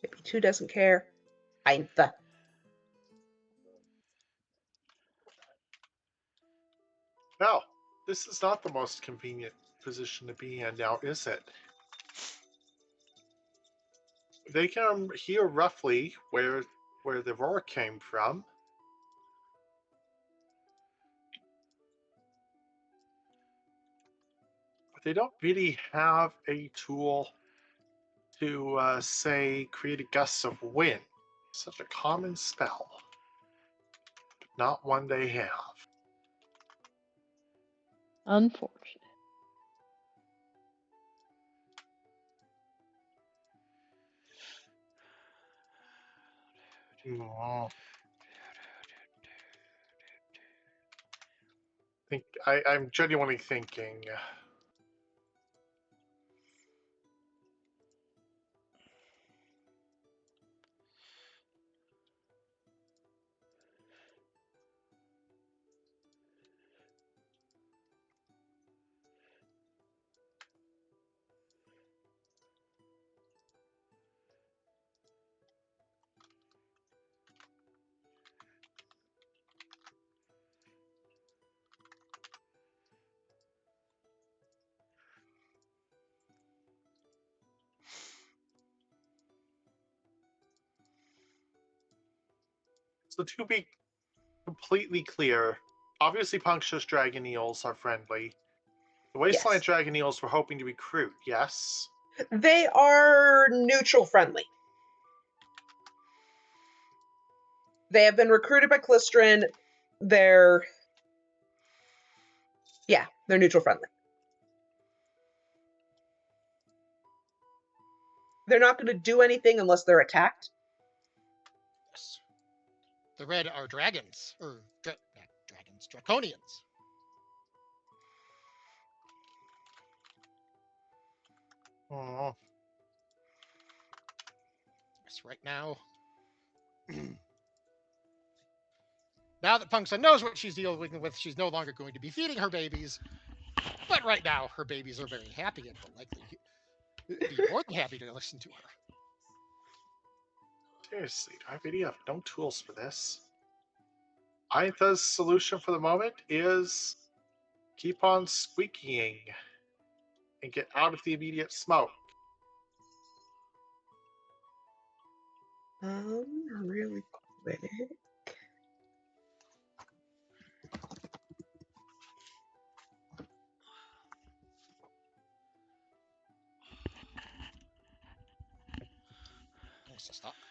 Baby 2 doesn't care. Either. Well, this is not the most convenient position to be in now, is it? They can hear roughly where the roar came from. But they don't really have a tool to, say, create a gust of wind. Such a common spell. But not one they have. Unfortunate. Oh. I'm genuinely thinking. So to be completely clear, obviously Puncture's dragon eels are friendly. The Wasteland dragon eels were hoping to recruit, yes? They are neutral friendly. They have been recruited by Klystron. They're neutral friendly. They're not going to do anything unless they're attacked. Yes. The red are dragons, or dragons, draconians. Oh. Yes, right now. Now that Punksa knows what she's dealing with, she's no longer going to be feeding her babies. But right now, her babies are very happy and will likely be more than happy to listen to her. Seriously, do I really have no tools for this? Aitha's solution for the moment is keep on squeaking and get out of the immediate smoke. Really quick.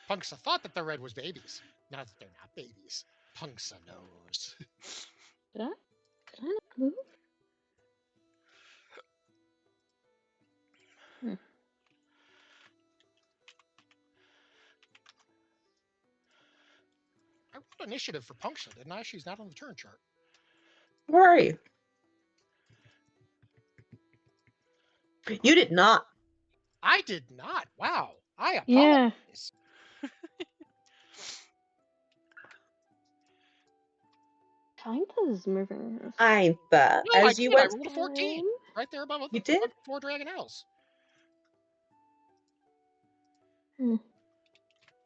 Punksa thought that the red was babies. Now that they're not babies, Punksa knows. Did I not move? I rolled initiative for Punksa, didn't I? She's not on the turn chart. Where are you? You did not. I did not. Wow. I apologize. Yeah. Aintha's moving. Aintha, No, I as you did. I went. rolled a 14. Right there above You did? 4 Dragonelles.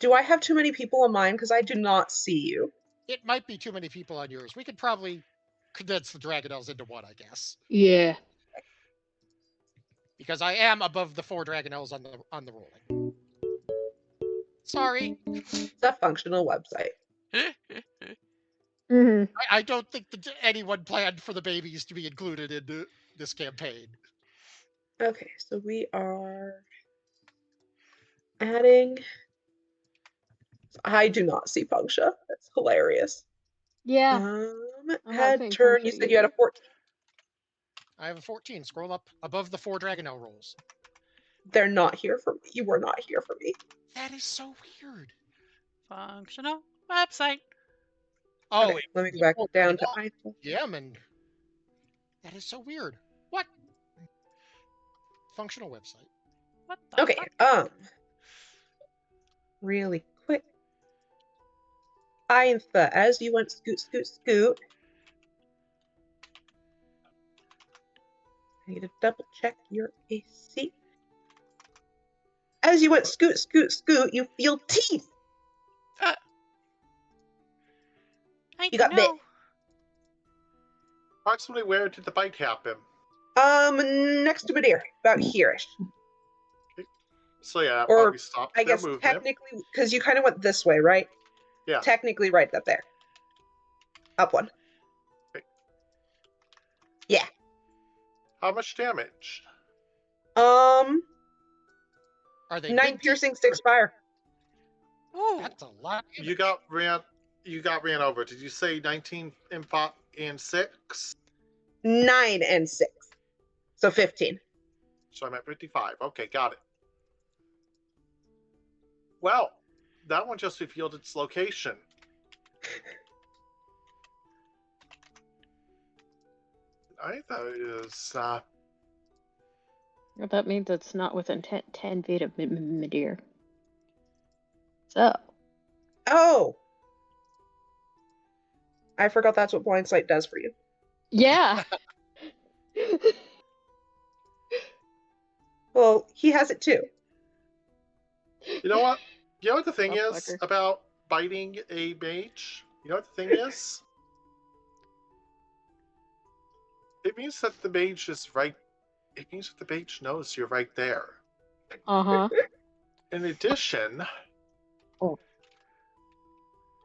Do I have too many people on mine? Because I do not see you. It might be too many people on yours. We could probably condense the Dragonelles into one, I guess. Yeah. Because I am above the 4 Dragonelles on the rolling. Sorry. It's a functional website. I don't think that anyone planned for the babies to be included in this campaign. Okay, so we are adding. I do not see Punksha. That's hilarious. Yeah. Had turn. You said you had a 14. I have a 14. Scroll up above the 4 Dragonelle rolls. They're not here for me. You were not here for me. That is so weird. Functional website. Oh, okay, let me go back down to Aintha. Yeah, and that is so weird. What? Functional website. What the Okay, fuck? Really quick. Aintha, as you went scoot, scoot, scoot. I need to double check your AC. As you went scoot, scoot, scoot, you feel teeth. You got bit. Approximately where did the bite happen? Next to Madeira, about here-ish. Okay. So yeah, Or probably stopped I their guess movement. technically, because you kind of went this way, right? Yeah. Technically, right up there. Up one. Okay. Yeah. How much damage? Are they 9 piercing, 6 fire. Ooh. That's a lot. You got ran over. Did you say 19 and 6? 9 and 6. So 15. So I'm at 55. Okay, got it. Well, that one just revealed its location. I thought it is. Well, that means it's not within 10 feet of Midir. So. Oh! I forgot that's what blind sight does for you. Yeah! Well, he has it too. You know what? You know what the thing is about biting a mage? You know what the thing is? It means that the mage is right. It means that the mage knows you're right there. Uh-huh. In addition,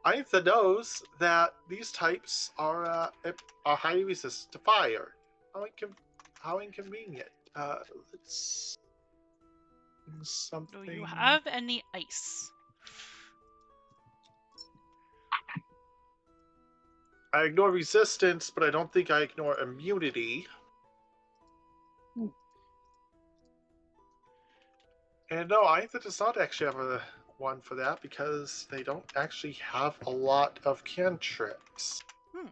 Aintha knows that these types are highly resistant to fire. How inconvenient. Let's something. Do you have any ice? I ignore resistance, but I don't think I ignore immunity. And no, Aintha does not actually have a one for that because they don't actually have a lot of cantrips. You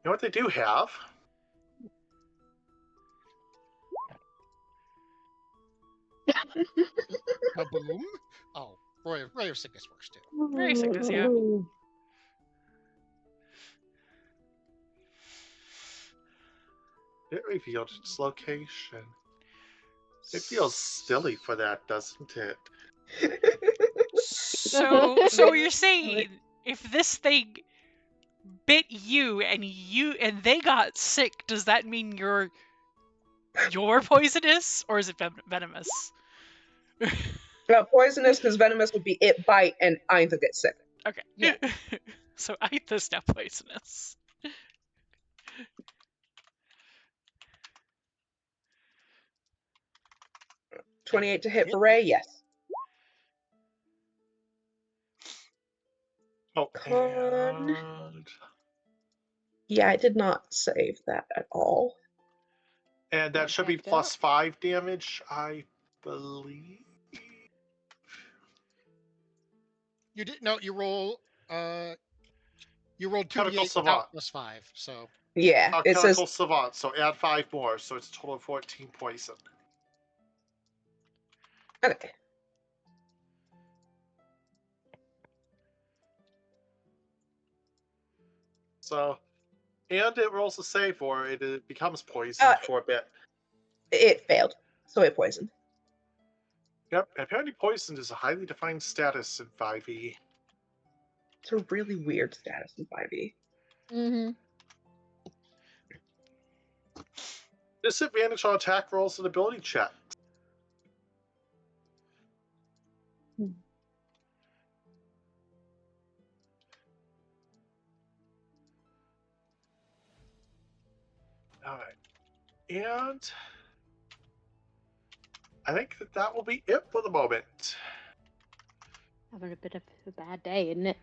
know what they do have? Kaboom! Oh, Ray of Sickness works too. Ray of Sickness, yeah. It revealed its location. It feels silly for that, doesn't it? So you're saying if this thing bit you and they got sick, does that mean you're poisonous or is it venomous? Poisonous because venomous would be it bite and Aintha gets sick. Okay. Yeah. So Aintha's now poisonous. 28 to hit for Ray, yes. Oh, Con. Yeah, I did not save that at all. And that should be plus 5 damage, I believe. You did no. You roll. You rolled 2d8 without plus 5. So yeah, it says savant. So add 5 more, so it's a total of 14 poison. Okay. So, and it rolls a save for it. It becomes poisoned for a bit. It failed, so it poisoned. Yep, apparently poisoned is a highly defined status in 5e. It's a really weird status in 5e. Mm-hmm. Disadvantage on attack rolls and ability checks. Alright. And I think that will be it for the moment. Having a bit of a bad day, isn't it?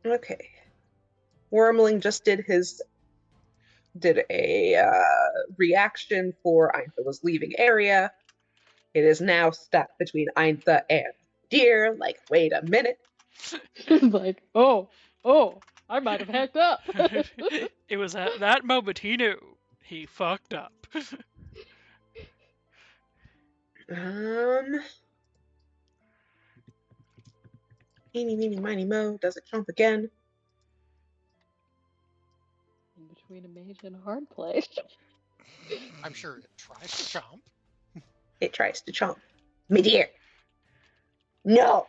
Okay. Wormling just did a reaction for Aintha was leaving area. It is now stuck between Aintha and Deer. Like, wait a minute. Like, oh, I might have hacked up. It was at that moment he knew he fucked up. Eeny, meeny, miny, mo. Does it chomp again? In between a mage and a hard place. I'm sure it tries to chomp. It tries to chomp. Mid-ear. No.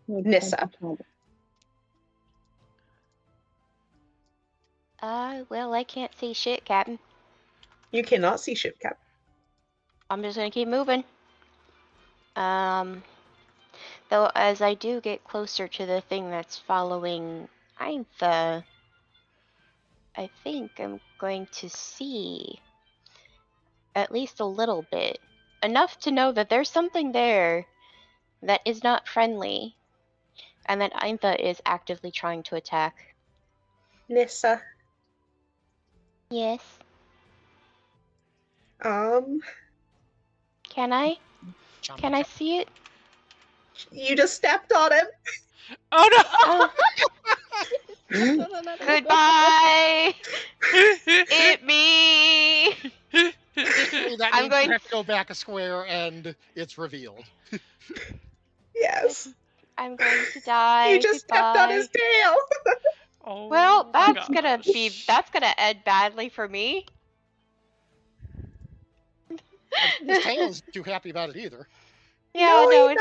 Nissa. Well, I can't see shit, Captain. You cannot see shit, Captain. I'm just gonna keep moving. Though as I do get closer to the thing that's following Eintha, I think I'm going to see at least a little bit. Enough to know that there's something there that is not friendly, and that Eintha is actively trying to attack. Nissa. Yes. Can I? Can I see it? You just stepped on him. Oh no! Goodbye. It me. That I'm means going you have to go back a square, and it's revealed. Yes. I'm going to die. You just stepped on his tail. Well, that's gonna end badly for me. His tail isn't too happy about it either. Yeah, no, it's.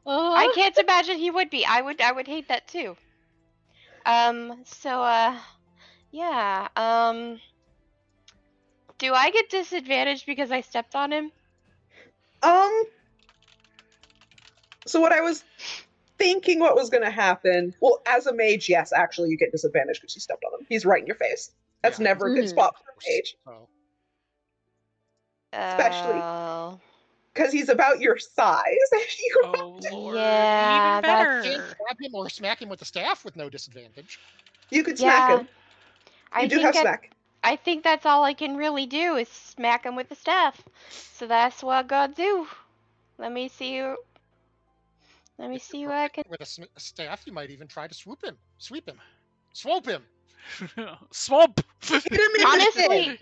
I can't imagine he would be. I would hate that too. Yeah. Do I get disadvantaged because I stepped on him? So what I was thinking what was going to happen, well, as a mage, yes, actually you get disadvantage because you stepped on him. He's right in your face. That's never a good spot for a mage. Especially because he's about your size. Oh, Lord. Yeah, Even better. You can't stab him or smack him with the staff with no disadvantage. You could smack him. You do have smack. I think that's all I can really do is smack him with the staff. So that's what I gotta do. Let me see what I can. With a staff, you might even try to swoop him. Sweep him. Swope him. Swamp. Honestly,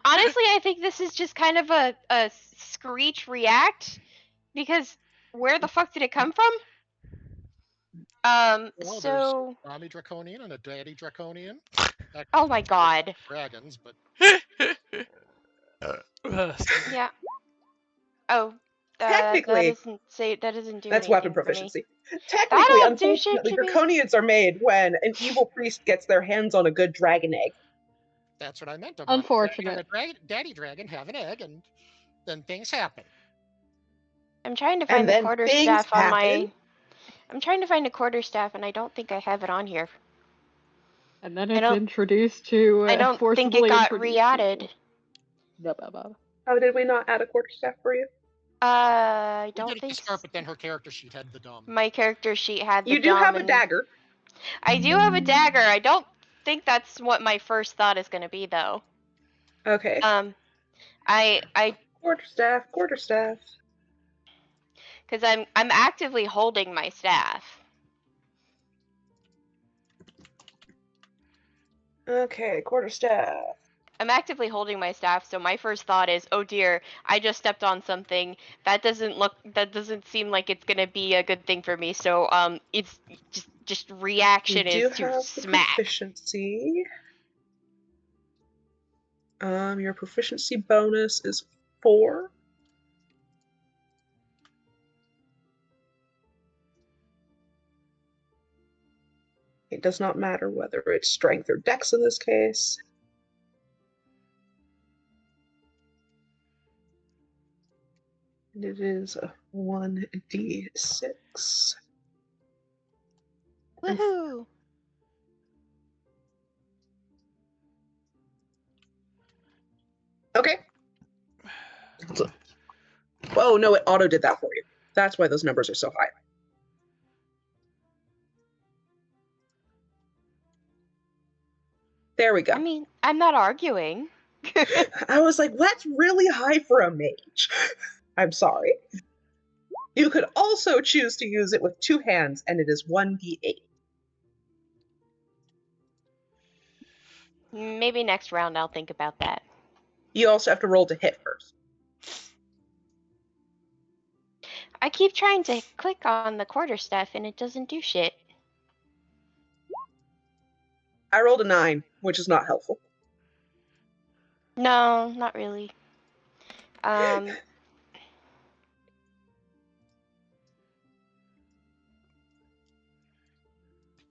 I think this is just kind of a screech react, because where the fuck did it come from? Well, so there's a mommy draconian and a daddy draconian. Oh my god. Dragons, but yeah. Oh, technically, that doesn't do that's anything weapon for proficiency. me. Technically, unfortunately, draconians are made when an evil priest gets their hands on a good dragon egg. That's what I meant. Unfortunate. Daddy dragon have an egg, and then things happen. I'm trying to find the quarterstaff on my. I'm trying to find a quarterstaff, and I don't think I have it on here. And then it's introduced to. I don't think it got re-added. Oh, did we not add a quarterstaff for you? I don't think so. But then her character sheet had the dumb. My character sheet had the dumb. You do have a dagger. I do have a dagger. I don't think that's what my first thought is going to be, though. Okay. I quarterstaff. Because I'm actively holding my staff. Okay, quarterstaff. I'm actively holding my staff, so my first thought is, oh dear, I just stepped on something. That doesn't seem like it's gonna be a good thing for me. So it's just reaction is to smack. Proficiency. Your proficiency bonus is 4. It does not matter whether it's strength or dex in this case. And it is a 1d6. Woohoo! Okay. Oh no, it auto did that for you. That's why those numbers are so high. There we go. I mean, I'm not arguing. I was like, that's really high for a mage. I'm sorry. You could also choose to use it with 2 hands, and it is 1d8. Maybe next round I'll think about that. You also have to roll to hit first. I keep trying to click on the quarterstaff, and it doesn't do shit. I rolled a 9, which is not helpful. No, not really.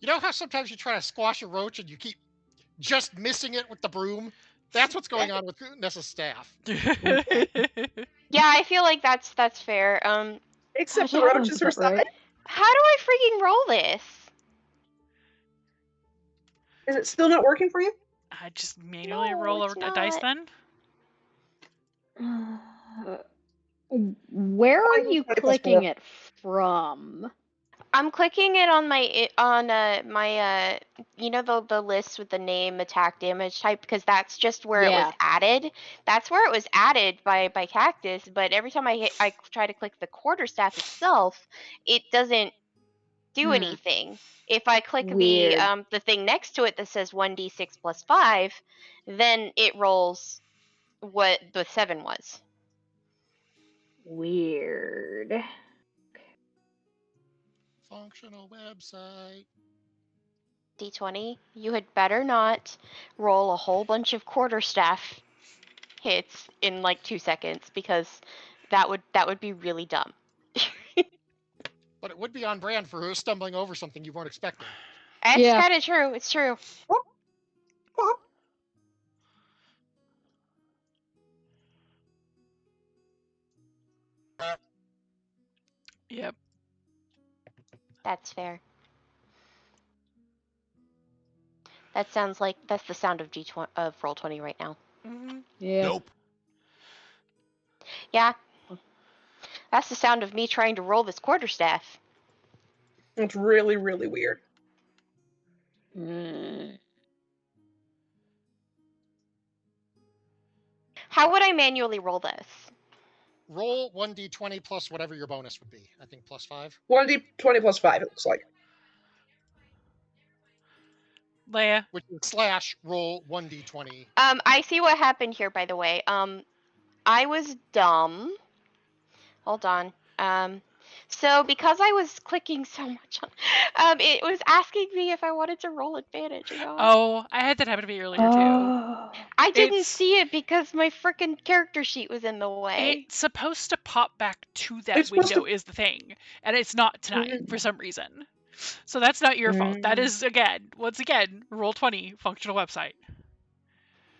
You know how sometimes you try to squash a roach and you keep just missing it with the broom? That's what's going on with Nessa's staff. Yeah, I feel like that's fair. Except the roaches are right. How do I freaking roll this? Is it still not working for you? I just manually roll a dice then? Where are you clicking it from? I'm clicking it on my you know the list with the name, attack, damage type, because that's just where it was added. That's where it was added by Cactus, but every time I try to click the quarterstaff itself, it doesn't do anything. If I click the thing next to it that says 1d6 plus 5, then it rolls what the 7 was. Weird. Functional website. D20, you had better not roll a whole bunch of quarterstaff hits in like 2 seconds, because that would be really dumb. But it would be on brand for her stumbling over something you weren't expecting. It's kind of true. It's true. Yep. That's fair. That sounds like that's the sound of Roll20 right now. Mm-hmm. Yeah. Nope. Yeah. That's the sound of me trying to roll this quarterstaff. It's really, really weird. How would I manually roll this? Roll 1d20 plus whatever your bonus would be. I think plus 5. 1d20 plus 5, it looks like. Leia. Which is slash roll 1d20. I see what happened here, by the way. I was dumb. Hold on. So because I was clicking so much on, it was asking me if I wanted to roll advantage or not. Oh, I had that happen to me earlier too. I didn't see it because my freaking character sheet was in the way. It's supposed to pop back to that window is the thing, and it's not tonight for some reason. So that's not your fault. That is, once again, Roll20 functional website.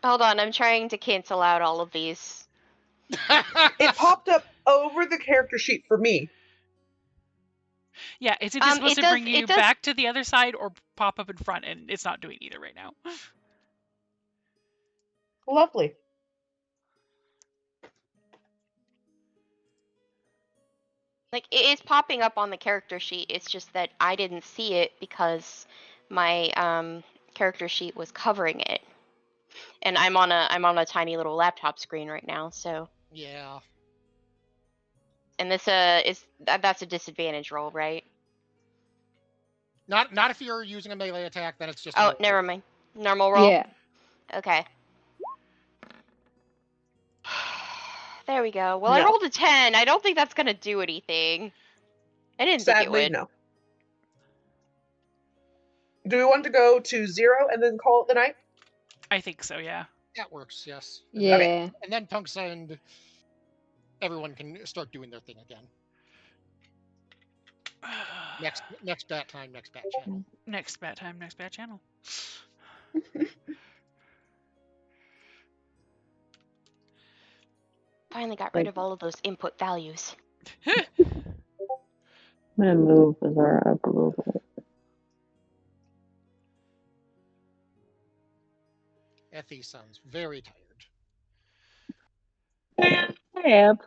Hold on, I'm trying to cancel out all of these. It popped up over the character sheet for me. Yeah, it's either supposed to bring you back to the other side or pop up in front, and it's not doing either right now. Lovely. Like, it is popping up on the character sheet. It's just that I didn't see it because my character sheet was covering it, and I'm on a tiny little laptop screen right now. So yeah. And this that's a disadvantage roll, right? Not if you're using a melee attack, then it's just. Oh, never mind. Normal roll. Yeah. Okay. There we go. Well, I rolled a 10. I don't think that's gonna do anything. I didn't think it would. No. Do we want to go to 0 and then call it the night? I think so, yeah. That works, yes. Yeah. Okay. And then Punks and everyone can start doing their thing again. Next bat time, next bat channel. Next bat time, next bat channel. Finally got rid of all of those input values. I'm gonna move Azara up a little bit. Effie sounds very tired. I am.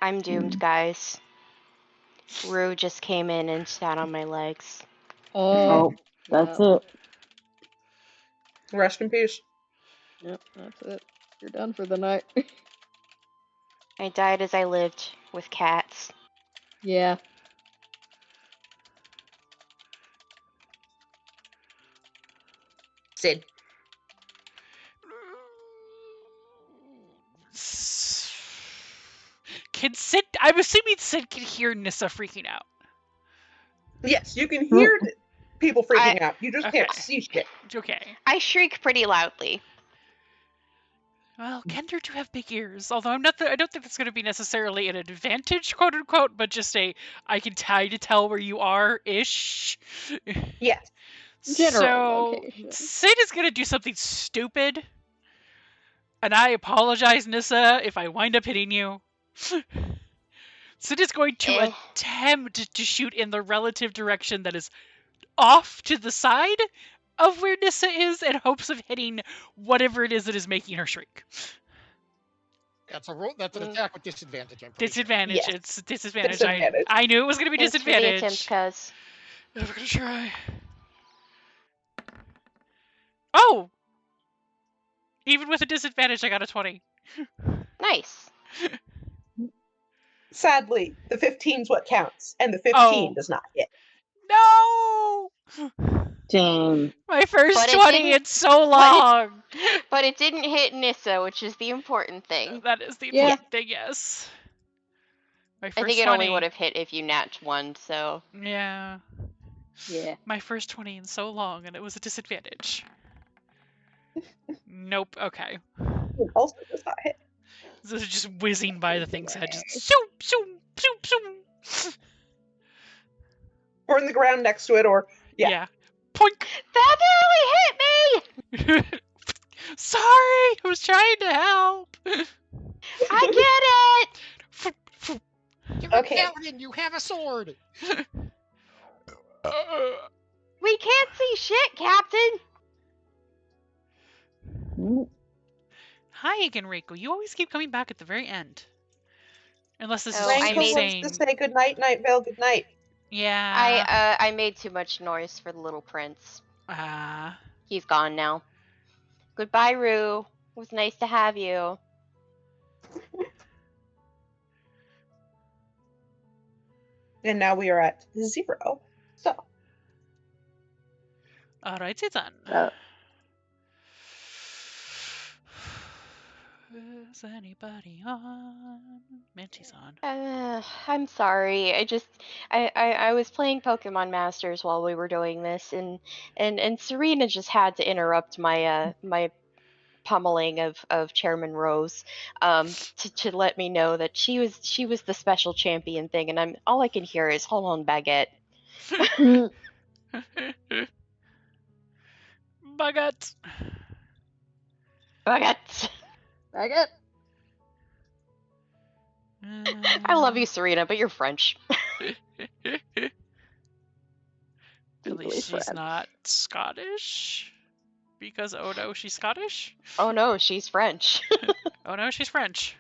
I'm doomed, guys. Rue just came in and sat on my legs. Oh, that's it. Rest in peace. Yep, that's it. You're done for the night. I died as I lived with cats. Yeah. Sid. Can Sid? I'm assuming Sid can hear Nissa freaking out. Yes, you can hear people freaking out. You just can't see shit. Okay. I shriek pretty loudly. Well, Kender do have big ears, although I don't think that's going to be necessarily an advantage, quote unquote, but just I can tell where you are ish. Yes. General So location. Sid is going to do something stupid, and I apologize, Nissa, if I wind up hitting you. Sid is going to attempt to shoot in the relative direction that is off to the side of where Nissa is in hopes of hitting whatever it is that is making her shriek. That's a roll. That's an attack with disadvantage. I'm Disadvantage. Yes. It's disadvantage. Disadvantage. I knew it was going to be Thanks disadvantage. For the attempt, cuz. I'm going to try. Oh! Even with a disadvantage, I got a 20. Nice. Sadly, the 15's what counts, and the 15 does not hit. No! Damn. My first 20 in so long! But it didn't hit Nissa, which is the important thing. That is the important thing, yes. My first I think it 20... only would have hit if you nat one, so... Yeah. Yeah. My first 20 in so long, and it was a disadvantage. Nope, okay. It also does not hit. This is just whizzing by the thing's head, just shoom, shoom, shoom, shoom. Or in the ground next to it, or... Yeah. Poink! That nearly hit me! Sorry! I was trying to help! I get it! You're okay. a paladin, you have a sword! We can't see shit, Captain! Hi again, Reiko. You always keep coming back at the very end. Unless this is Reiko saying... wants to say goodnight, Night Vale, goodnight. Yeah. I made too much noise for the little prince. He's gone now. Goodbye, Rue. It was nice to have you. And now we are at 0. So. Alrighty then. Is anybody on? Minty's on. I'm sorry. I was playing Pokemon Masters while we were doing this, and Serena just had to interrupt my my pummeling of Chairman Rose to let me know that she was the special champion thing, and all I can hear is hold on, Baguette. Baguette. Baguette. Baguette. I love you, Serena, but you're French. At least she's not Scottish. Because, oh no, she's Scottish? Oh no, she's French. Oh no, she's French.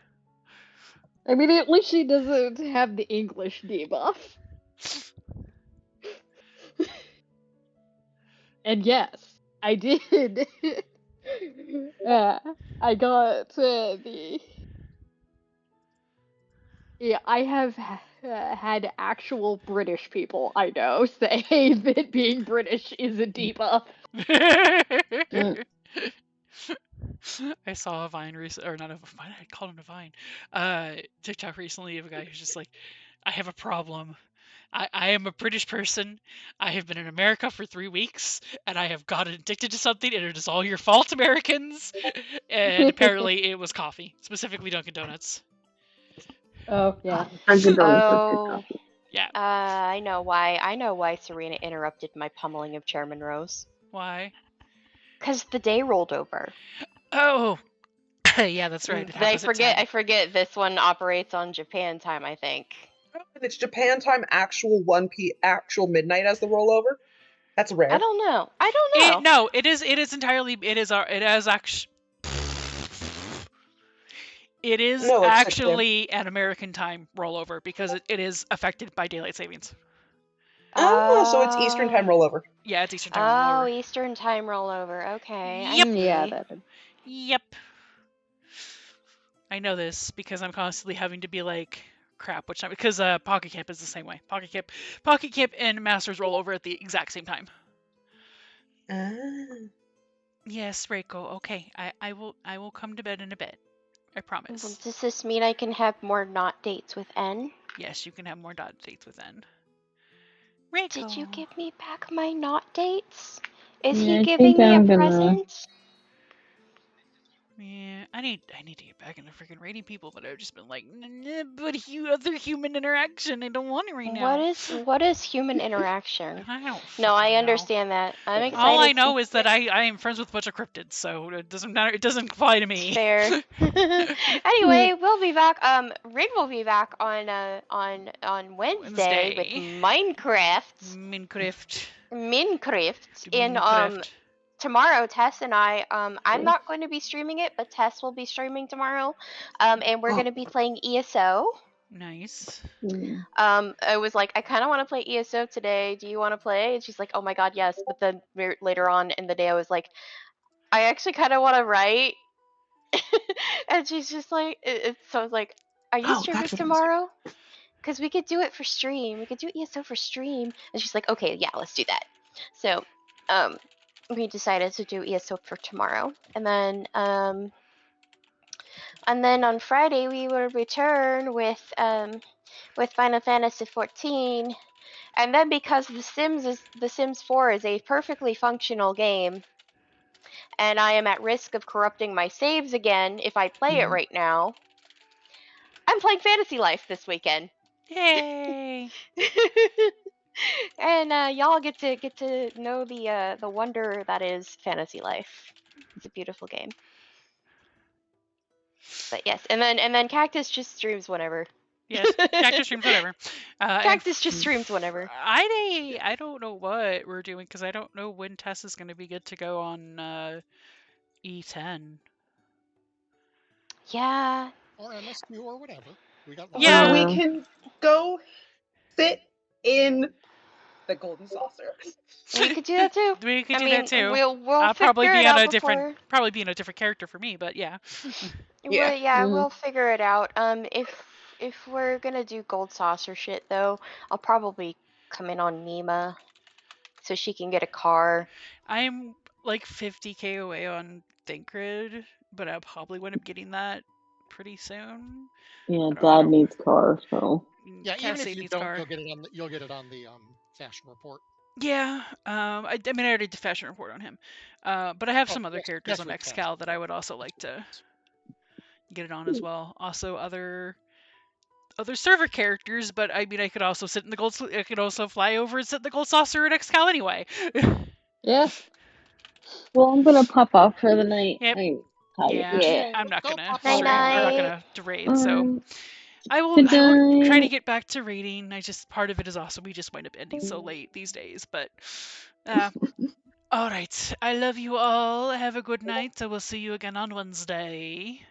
I mean, at least she doesn't have the English debuff. And yes, I did. I got the... Yeah, I have had actual British people I know say that being British is a debuff. I saw a Vine or not a Vine, I called him a Vine. TikTok recently of a guy who's just like, I have a problem. I am a British person. I have been in America for 3 weeks, and I have gotten addicted to something, and it is all your fault, Americans. And apparently it was coffee, specifically Dunkin' Donuts. Oh, yeah. Oh, yeah. I know why. I know why Serena interrupted my pummeling of Chairman Rose. Why? Because the day rolled over. Oh, yeah, that's right. I forget this one operates on Japan time, I think. It's Japan time, actual 1 p. actual midnight as the rollover. That's rare. I don't know. No, it is entirely. It is actually. It is actually an American time rollover because it is affected by daylight savings. Oh, so it's Eastern time rollover. Yeah, it's Eastern time rollover. Oh, Eastern time rollover. Okay. Yep. Yeah. Yep. I know this because I'm constantly having to be like, crap, which time? Because Pocket Camp is the same way. Pocket Camp and Masters roll over at the exact same time. Yes, Reiko. Okay, I will come to bed in a bit. I promise. Well, does this mean I can have more not dates with N? Yes, you can have more dot dates with N. Reiko. Did you give me back my not dates? Is he giving me a present? Yeah, I need to get back into freaking rating people, but I've just been like, but other human interaction, I don't want it right now. What is human interaction? I don't. No, I know. understand that. I'm excited. All I know is that I am friends with a bunch of cryptids, so it doesn't matter. It doesn't apply to me. Fair. Anyway, we'll be back. Rig will be back on Wednesday with Minecraft. And tomorrow, Tess and I'm not going to be streaming it, but Tess will be streaming tomorrow. And we're going to be playing ESO. Nice. I was like, I kind of want to play ESO today. Do you want to play? And she's like, oh my god, yes. But then later on in the day, I was like, I actually kind of want to write. And she's just like, so I was like, are you streaming tomorrow? Because we could do it for stream. We could do ESO for stream. And she's like, okay, yeah, let's do that. So, we decided to do ESO for tomorrow. And then on Friday we will return with Final Fantasy 14. And then because The Sims 4 is a perfectly functional game, and I am at risk of corrupting my saves again if I play it right now, I'm playing Fantasy Life this weekend. Yay! And y'all get to know the wonder that is Fantasy Life. It's a beautiful game. But yes, and then Cactus just streams whenever. Yes, Cactus streams whenever. Cactus just streams whenever. I don't know what we're doing because I don't know when Tess is going to be good to go on E10. Yeah. Or MSQ or whatever. We got. Yeah. We can go sit in the golden saucer. We could do that too. We could do that too. We'll probably be on a before. probably be in a different character for me, but yeah. We'll figure it out. If we're gonna do gold saucer shit though, I'll probably come in on Nima, so she can get a car. I'm like 50k away on Thinkgrid, but I'll probably wind up getting that pretty soon. Yeah, Dad needs car, so. Yeah, even if you don't, you'll get it on the fashion report. Yeah, I mean I already did fashion report on him, but I have some other characters on XCal that I would also like to get it on as well. Also other server characters, but I mean I could also sit in the gold. I could also fly over and sit in the gold saucer at XCal anyway. Yeah. Well, I'm gonna pop off for the night. Yep. Yeah. I'm not gonna. I'm not gonna raid, so. I will try to get back to raiding. Part of it is also we just wind up ending so late these days. But, all right. I love you all. Have a good night. I will see you again on Wednesday.